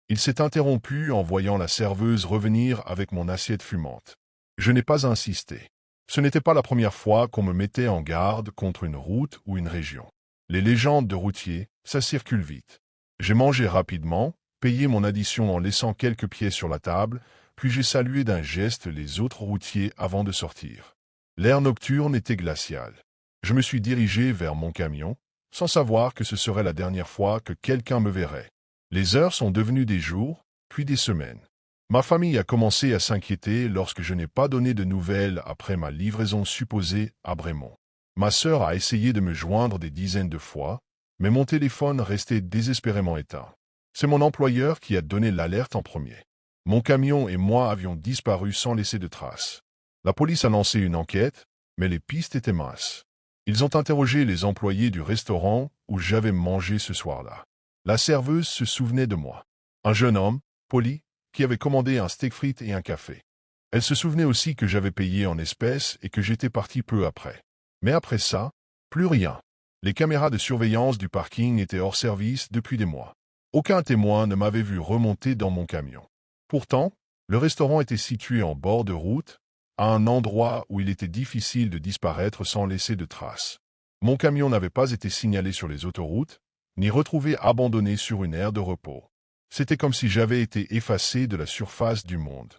Il s'est interrompu en voyant la serveuse revenir avec mon assiette fumante. Je n'ai pas insisté. Ce n'était pas la première fois qu'on me mettait en garde contre une route ou une région. Les légendes de routiers, ça circule vite. J'ai mangé rapidement, payé mon addition en laissant quelques pièces sur la table, puis j'ai salué d'un geste les autres routiers avant de sortir. L'air nocturne était glacial. Je me suis dirigé vers mon camion, sans savoir que ce serait la dernière fois que quelqu'un me verrait. Les heures sont devenues des jours, puis des semaines. Ma famille a commencé à s'inquiéter lorsque je n'ai pas donné de nouvelles après ma livraison supposée à Bremont. Ma sœur a essayé de me joindre des dizaines de fois, mais mon téléphone restait désespérément éteint. C'est mon employeur qui a donné l'alerte en premier. Mon camion et moi avions disparu sans laisser de traces. La police a lancé une enquête, mais les pistes étaient minces. Ils ont interrogé les employés du restaurant où j'avais mangé ce soir-là. La serveuse se souvenait de moi. Un jeune homme, poli, qui avait commandé un steak frites et un café. Elle se souvenait aussi que j'avais payé en espèces et que j'étais parti peu après. Mais après ça, plus rien. Les caméras de surveillance du parking étaient hors service depuis des mois. Aucun témoin ne m'avait vu remonter dans mon camion. Pourtant, le restaurant était situé en bord de route, à un endroit où il était difficile de disparaître sans laisser de traces. Mon camion n'avait pas été signalé sur les autoroutes, ni retrouvé abandonné sur une aire de repos. C'était comme si j'avais été effacé de la surface du monde.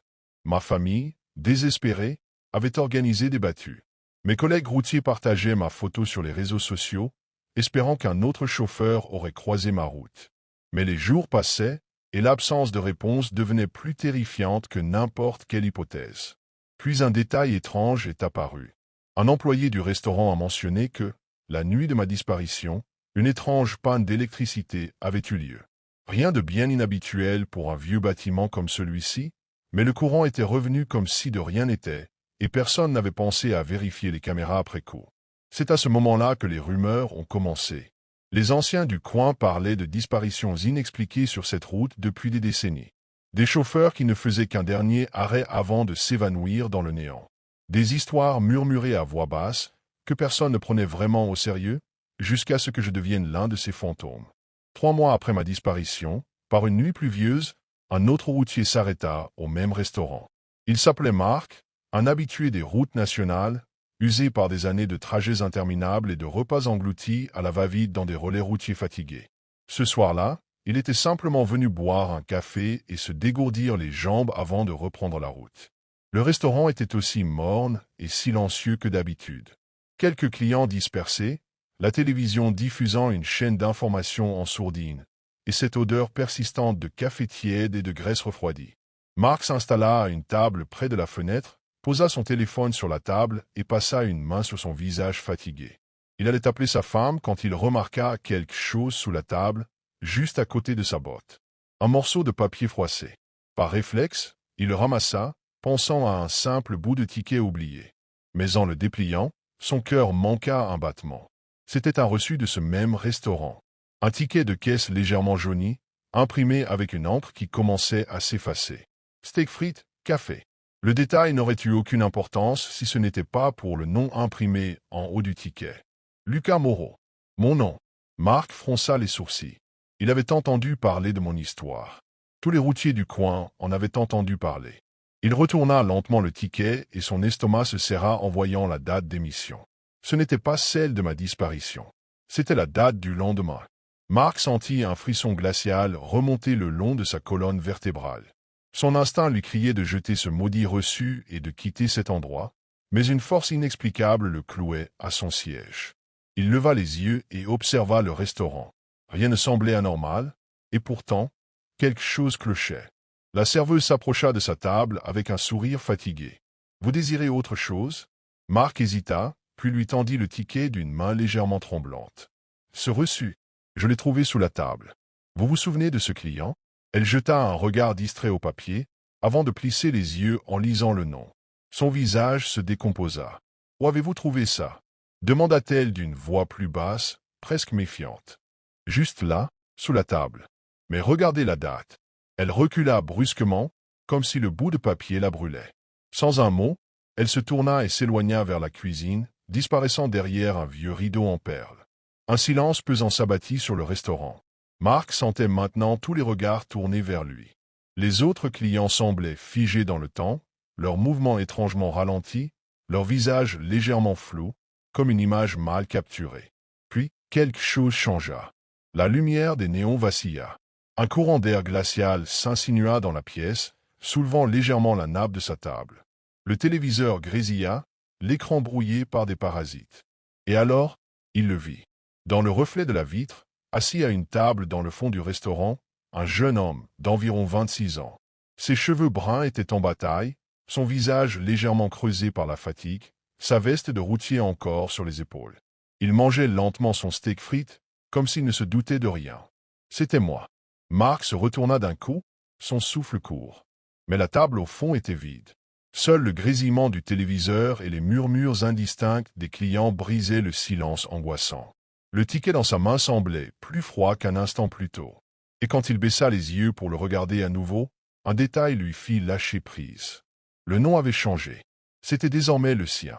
Ma famille, désespérée, avait organisé des battues. Mes collègues routiers partageaient ma photo sur les réseaux sociaux, espérant qu'un autre chauffeur aurait croisé ma route. Mais les jours passaient, et l'absence de réponse devenait plus terrifiante que n'importe quelle hypothèse. Puis un détail étrange est apparu. Un employé du restaurant a mentionné que, la nuit de ma disparition, une étrange panne d'électricité avait eu lieu. Rien de bien inhabituel pour un vieux bâtiment comme celui-ci, mais le courant était revenu comme si de rien n'était, et personne n'avait pensé à vérifier les caméras après coup. C'est à ce moment-là que les rumeurs ont commencé. Les anciens du coin parlaient de disparitions inexpliquées sur cette route depuis des décennies. Des chauffeurs qui ne faisaient qu'un dernier arrêt avant de s'évanouir dans le néant. Des histoires murmurées à voix basse, que personne ne prenait vraiment au sérieux, jusqu'à ce que je devienne l'un de ces fantômes. 3 mois après ma disparition, par une nuit pluvieuse, un autre routier s'arrêta au même restaurant. Il s'appelait Marc, un habitué des routes nationales, usé par des années de trajets interminables et de repas engloutis à la va-vite dans des relais routiers fatigués. Ce soir-là, il était simplement venu boire un café et se dégourdir les jambes avant de reprendre la route. Le restaurant était aussi morne et silencieux que d'habitude. Quelques clients dispersés, la télévision diffusant une chaîne d'informations en sourdine, et cette odeur persistante de café tiède et de graisse refroidie. Marc s'installa à une table près de la fenêtre, posa son téléphone sur la table et passa une main sur son visage fatigué. Il allait appeler sa femme quand il remarqua quelque chose sous la table, juste à côté de sa botte. Un morceau de papier froissé. Par réflexe, il le ramassa, pensant à un simple bout de ticket oublié. Mais en le dépliant, son cœur manqua un battement. C'était un reçu de ce même restaurant. Un ticket de caisse légèrement jauni, imprimé avec une encre qui commençait à s'effacer. Steak frites, café. Le détail n'aurait eu aucune importance si ce n'était pas pour le nom imprimé en haut du ticket. Lucas Moreau. Mon nom. Marc fronça les sourcils. Il avait entendu parler de mon histoire. Tous les routiers du coin en avaient entendu parler. Il retourna lentement le ticket et son estomac se serra en voyant la date d'émission. Ce n'était pas celle de ma disparition. C'était la date du lendemain. Marc sentit un frisson glacial remonter le long de sa colonne vertébrale. Son instinct lui criait de jeter ce maudit reçu et de quitter cet endroit, mais une force inexplicable le clouait à son siège. Il leva les yeux et observa le restaurant. Rien ne semblait anormal, et pourtant, quelque chose clochait. La serveuse s'approcha de sa table avec un sourire fatigué. « Vous désirez autre chose ?» Marc hésita, puis lui tendit le ticket d'une main légèrement tremblante. « Ce reçu, je l'ai trouvé sous la table. Vous vous souvenez de ce client ?» Elle jeta un regard distrait au papier, avant de plisser les yeux en lisant le nom. Son visage se décomposa. « Où avez-vous trouvé ça ?» demanda-t-elle d'une voix plus basse, presque méfiante. « Juste là, sous la table. Mais regardez la date. » Elle recula brusquement, comme si le bout de papier la brûlait. Sans un mot, elle se tourna et s'éloigna vers la cuisine, disparaissant derrière un vieux rideau en perles. Un silence pesant s'abattit sur le restaurant. Marc sentait maintenant tous les regards tournés vers lui. Les autres clients semblaient figés dans le temps, leurs mouvements étrangement ralentis, leurs visages légèrement flous, comme une image mal capturée. Puis, quelque chose changea. La lumière des néons vacilla. Un courant d'air glacial s'insinua dans la pièce, soulevant légèrement la nappe de sa table. Le téléviseur grésilla, l'écran brouillé par des parasites. Et alors, il le vit. Dans le reflet de la vitre, assis à une table dans le fond du restaurant, un jeune homme d'environ 26 ans. Ses cheveux bruns étaient en bataille, son visage légèrement creusé par la fatigue, sa veste de routier encore sur les épaules. Il mangeait lentement son steak frites, comme s'il ne se doutait de rien. C'était moi. Marc se retourna d'un coup, son souffle court. Mais la table au fond était vide. Seul le grésillement du téléviseur et les murmures indistincts des clients brisaient le silence angoissant. Le ticket dans sa main semblait plus froid qu'un instant plus tôt. Et quand il baissa les yeux pour le regarder à nouveau, un détail lui fit lâcher prise. Le nom avait changé. C'était désormais le sien.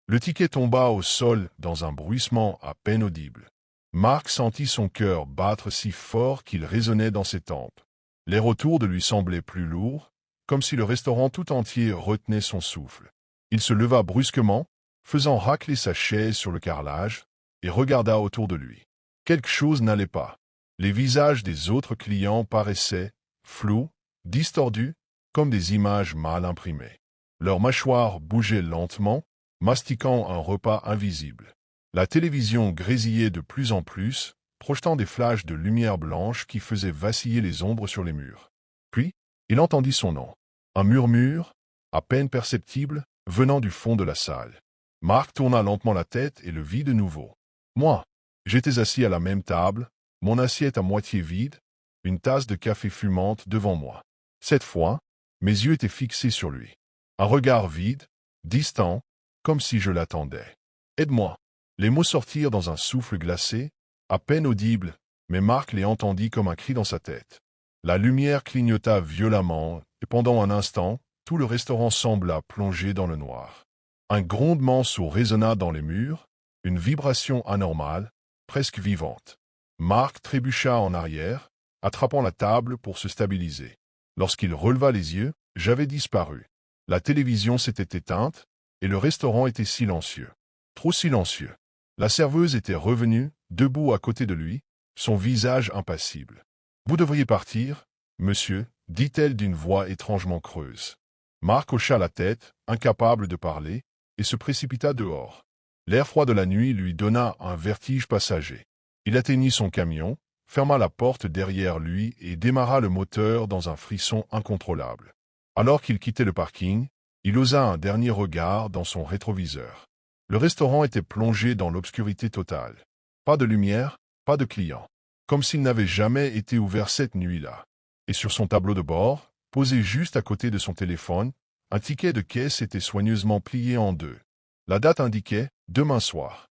Le ticket tomba au sol dans un bruissement à peine audible. Marc sentit son cœur battre si fort qu'il résonnait dans ses tempes. L'air autour de lui semblait plus lourd, comme si le restaurant tout entier retenait son souffle. Il se leva brusquement, faisant racler sa chaise sur le carrelage, et regarda autour de lui. Quelque chose n'allait pas. Les visages des autres clients paraissaient flous, distordus, comme des images mal imprimées. Leurs mâchoires bougeaient lentement, mastiquant un repas invisible. La télévision grésillait de plus en plus, projetant des flashs de lumière blanche qui faisaient vaciller les ombres sur les murs. Puis, il entendit son nom. Un murmure, à peine perceptible, venant du fond de la salle. Marc tourna lentement la tête et le vit de nouveau. Moi, j'étais assis à la même table, mon assiette à moitié vide, une tasse de café fumante devant moi. Cette fois, mes yeux étaient fixés sur lui. Un regard vide, distant, comme si je l'attendais. « Aide-moi !» Les mots sortirent dans un souffle glacé, à peine audible, mais Marc les entendit comme un cri dans sa tête. La lumière clignota violemment, et pendant un instant, tout le restaurant sembla plongé dans le noir. Un grondement sourd résonna dans les murs, une vibration anormale, presque vivante. Marc trébucha en arrière, attrapant la table pour se stabiliser. Lorsqu'il releva les yeux, j'avais disparu. La télévision s'était éteinte, et le restaurant était silencieux. Trop silencieux. La serveuse était revenue, debout à côté de lui, son visage impassible. « Vous devriez partir, monsieur, dit-elle d'une voix étrangement creuse. Marc hocha la tête, incapable de parler, et se précipita dehors. L'air froid de la nuit lui donna un vertige passager. Il atteignit son camion, ferma la porte derrière lui et démarra le moteur dans un frisson incontrôlable. Alors qu'il quittait le parking, il osa un dernier regard dans son rétroviseur. Le restaurant était plongé dans l'obscurité totale. Pas de lumière, pas de clients. Comme s'il n'avait jamais été ouvert cette nuit-là. Et sur son tableau de bord, posé juste à côté de son téléphone, un ticket de caisse était soigneusement plié en deux. La date indiquait « demain soir ».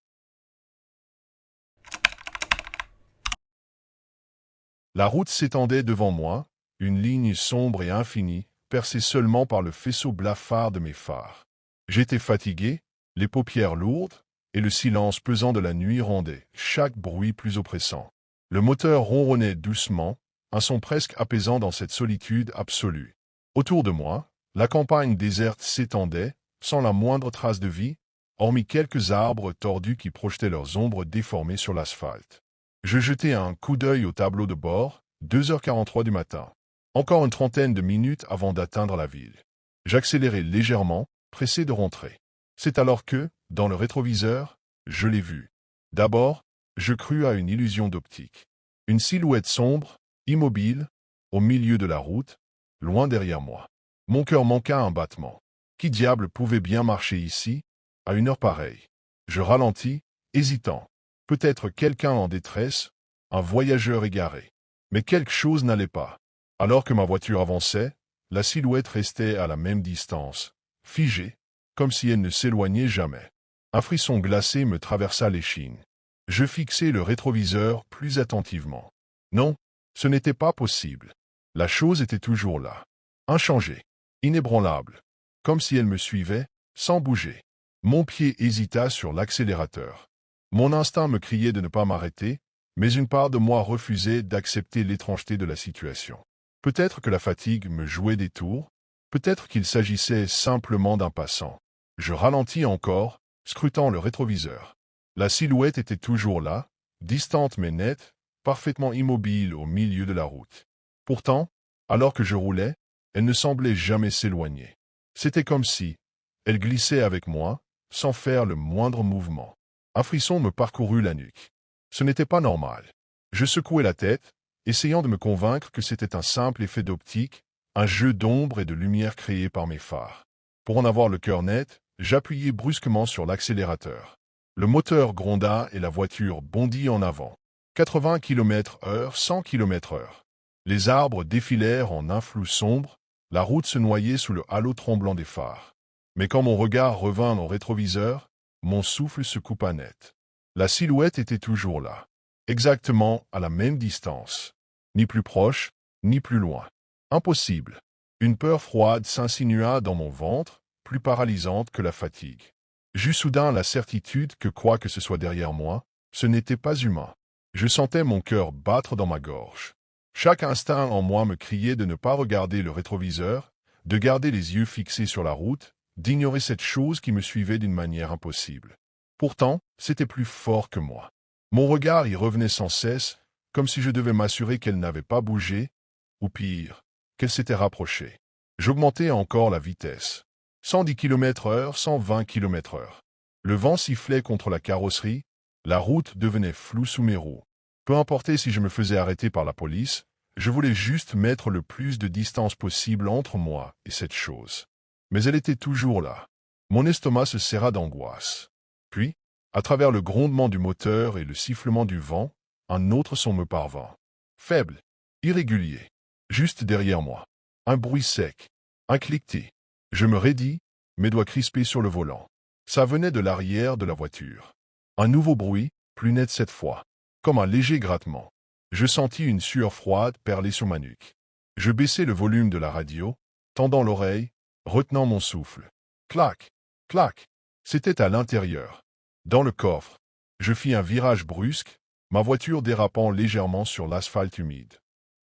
La route s'étendait devant moi, une ligne sombre et infinie, percée seulement par le faisceau blafard de mes phares. J'étais fatigué, les paupières lourdes, et le silence pesant de la nuit rendait chaque bruit plus oppressant. Le moteur ronronnait doucement, un son presque apaisant dans cette solitude absolue. Autour de moi, la campagne déserte s'étendait, sans la moindre trace de vie, hormis quelques arbres tordus qui projetaient leurs ombres déformées sur l'asphalte. Je jetai un coup d'œil au tableau de bord, 2h43 du matin. Encore une trentaine de minutes avant d'atteindre la ville. J'accélérai légèrement, pressé de rentrer. C'est alors que, dans le rétroviseur, je l'ai vu. D'abord, je crus à une illusion d'optique. Une silhouette sombre, immobile, au milieu de la route, loin derrière moi. Mon cœur manqua un battement. Qui diable pouvait bien marcher ici, à une heure pareille? Je ralentis, hésitant. Peut-être quelqu'un en détresse, un voyageur égaré. Mais quelque chose n'allait pas. Alors que ma voiture avançait, la silhouette restait à la même distance, figée, comme si elle ne s'éloignait jamais. Un frisson glacé me traversa l'échine. Je fixai le rétroviseur plus attentivement. Non, ce n'était pas possible. La chose était toujours là. Inchangée, inébranlable, comme si elle me suivait, sans bouger. Mon pied hésita sur l'accélérateur. Mon instinct me criait de ne pas m'arrêter, mais une part de moi refusait d'accepter l'étrangeté de la situation. Peut-être que la fatigue me jouait des tours, peut-être qu'il s'agissait simplement d'un passant. Je ralentis encore, scrutant le rétroviseur. La silhouette était toujours là, distante mais nette, parfaitement immobile au milieu de la route. Pourtant, alors que je roulais, elle ne semblait jamais s'éloigner. C'était comme si elle glissait avec moi, sans faire le moindre mouvement. Un frisson me parcourut la nuque. Ce n'était pas normal. Je secouai la tête, essayant de me convaincre que c'était un simple effet d'optique, un jeu d'ombre et de lumière créé par mes phares. Pour en avoir le cœur net, j'appuyai brusquement sur l'accélérateur. Le moteur gronda et la voiture bondit en avant. 80 km/h, 100 km/h. Les arbres défilèrent en un flou sombre, la route se noyait sous le halo tremblant des phares. Mais quand mon regard revint au rétroviseur, mon souffle se coupa net. La silhouette était toujours là, exactement à la même distance. Ni plus proche, ni plus loin. Impossible. Une peur froide s'insinua dans mon ventre, plus paralysante que la fatigue. J'eus soudain la certitude que quoi que ce soit derrière moi, ce n'était pas humain. Je sentais mon cœur battre dans ma gorge. Chaque instinct en moi me criait de ne pas regarder le rétroviseur, de garder les yeux fixés sur la route, d'ignorer cette chose qui me suivait d'une manière impossible. Pourtant, c'était plus fort que moi. Mon regard y revenait sans cesse, comme si je devais m'assurer qu'elle n'avait pas bougé, ou pire, qu'elle s'était rapprochée. J'augmentais encore la vitesse. 110 km/h, 120 km/h. Le vent sifflait contre la carrosserie, la route devenait floue sous mes roues. Peu importait si je me faisais arrêter par la police, je voulais juste mettre le plus de distance possible entre moi et cette chose. Mais elle était toujours là. Mon estomac se serra d'angoisse. Puis, à travers le grondement du moteur et le sifflement du vent, un autre son me parvint. Faible, irrégulier, juste derrière moi. Un bruit sec, un cliquetis. Je me raidis, mes doigts crispés sur le volant. Ça venait de l'arrière de la voiture. Un nouveau bruit, plus net cette fois, comme un léger grattement. Je sentis une sueur froide perler sur ma nuque. Je baissai le volume de la radio, tendant l'oreille, retenant mon souffle. Clac, clac. C'était à l'intérieur. Dans le coffre. Je fis un virage brusque, ma voiture dérapant légèrement sur l'asphalte humide.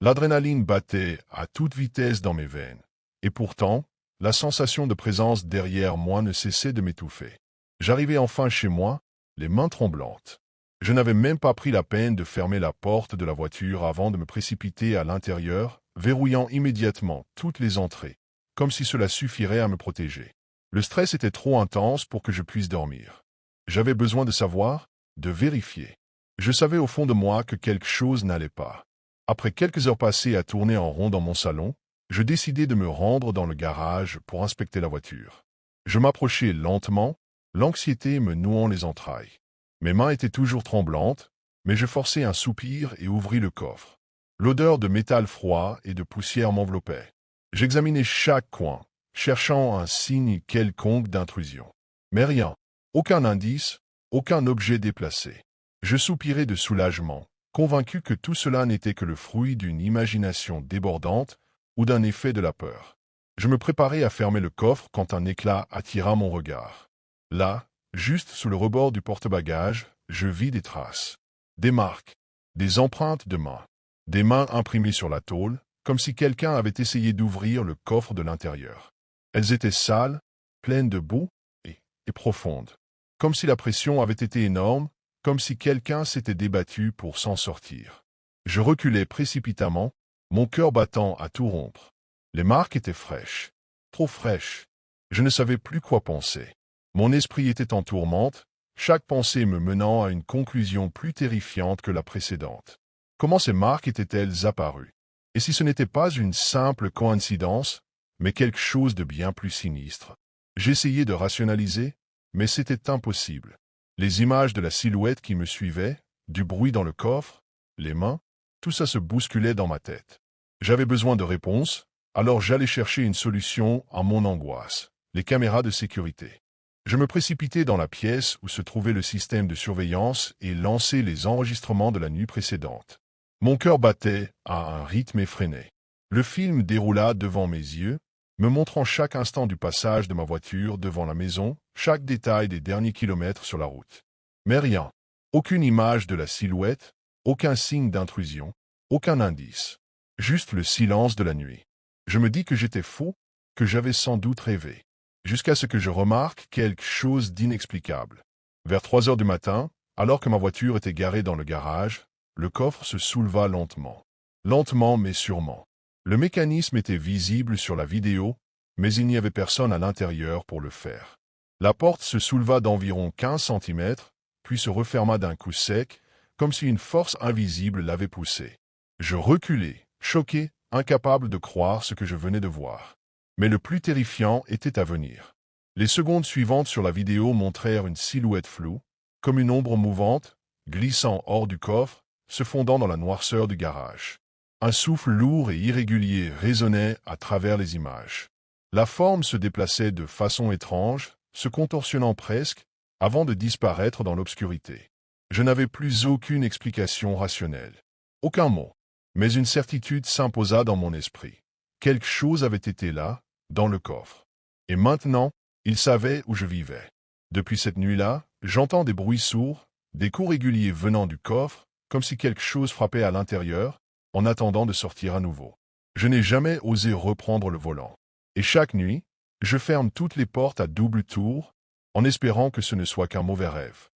L'adrénaline battait à toute vitesse dans mes veines. Et pourtant, la sensation de présence derrière moi ne cessait de m'étouffer. J'arrivai enfin chez moi, les mains tremblantes. Je n'avais même pas pris la peine de fermer la porte de la voiture avant de me précipiter à l'intérieur, verrouillant immédiatement toutes les entrées, comme si cela suffirait à me protéger. Le stress était trop intense pour que je puisse dormir. J'avais besoin de savoir, de vérifier. Je savais au fond de moi que quelque chose n'allait pas. Après quelques heures passées à tourner en rond dans mon salon, je décidai de me rendre dans le garage pour inspecter la voiture. Je m'approchai lentement, l'anxiété me nouant les entrailles. Mes mains étaient toujours tremblantes, mais je forçai un soupir et ouvris le coffre. L'odeur de métal froid et de poussière m'enveloppait. J'examinai chaque coin, cherchant un signe quelconque d'intrusion. Mais rien, aucun indice, aucun objet déplacé. Je soupirai de soulagement, convaincu que tout cela n'était que le fruit d'une imagination débordante ou d'un effet de la peur. Je me préparais à fermer le coffre quand un éclat attira mon regard. Là, juste sous le rebord du porte-bagages, je vis des traces. Des marques, des empreintes de mains. Des mains imprimées sur la tôle, comme si quelqu'un avait essayé d'ouvrir le coffre de l'intérieur. Elles étaient sales, pleines de boue et profondes. Comme si la pression avait été énorme, comme si quelqu'un s'était débattu pour s'en sortir. Je reculai précipitamment, mon cœur battant à tout rompre. Les marques étaient fraîches, trop fraîches. Je ne savais plus quoi penser. Mon esprit était en tourmente, chaque pensée me menant à une conclusion plus terrifiante que la précédente. Comment ces marques étaient-elles apparues? Et si ce n'était pas une simple coïncidence, mais quelque chose de bien plus sinistre? J'essayais de rationaliser, mais c'était impossible. Les images de la silhouette qui me suivait, du bruit dans le coffre, les mains, tout ça se bousculait dans ma tête. J'avais besoin de réponses, alors j'allais chercher une solution à mon angoisse, les caméras de sécurité. Je me précipitai dans la pièce où se trouvait le système de surveillance et lançai les enregistrements de la nuit précédente. Mon cœur battait à un rythme effréné. Le film déroula devant mes yeux, me montrant chaque instant du passage de ma voiture devant la maison, chaque détail des derniers kilomètres sur la route. Mais rien, aucune image de la silhouette, aucun signe d'intrusion, aucun indice. Juste le silence de la nuit. Je me dis que j'étais fou, que j'avais sans doute rêvé. Jusqu'à ce que je remarque quelque chose d'inexplicable. Vers 3 heures du matin, alors que ma voiture était garée dans le garage, le coffre se souleva lentement. Lentement mais sûrement. Le mécanisme était visible sur la vidéo, mais il n'y avait personne à l'intérieur pour le faire. La porte se souleva d'environ 15 cm, puis se referma d'un coup sec, comme si une force invisible l'avait poussée. Je reculai, choqué, incapable de croire ce que je venais de voir. Mais le plus terrifiant était à venir. Les secondes suivantes sur la vidéo montrèrent une silhouette floue, comme une ombre mouvante, glissant hors du coffre, se fondant dans la noirceur du garage. Un souffle lourd et irrégulier résonnait à travers les images. La forme se déplaçait de façon étrange, se contorsionnant presque, avant de disparaître dans l'obscurité. Je n'avais plus aucune explication rationnelle. Aucun mot. Mais une certitude s'imposa dans mon esprit. Quelque chose avait été là, dans le coffre. Et maintenant, il savait où je vivais. Depuis cette nuit-là, j'entends des bruits sourds, des coups réguliers venant du coffre, comme si quelque chose frappait à l'intérieur, en attendant de sortir à nouveau. Je n'ai jamais osé reprendre le volant. Et chaque nuit, je ferme toutes les portes à double tour, en espérant que ce ne soit qu'un mauvais rêve.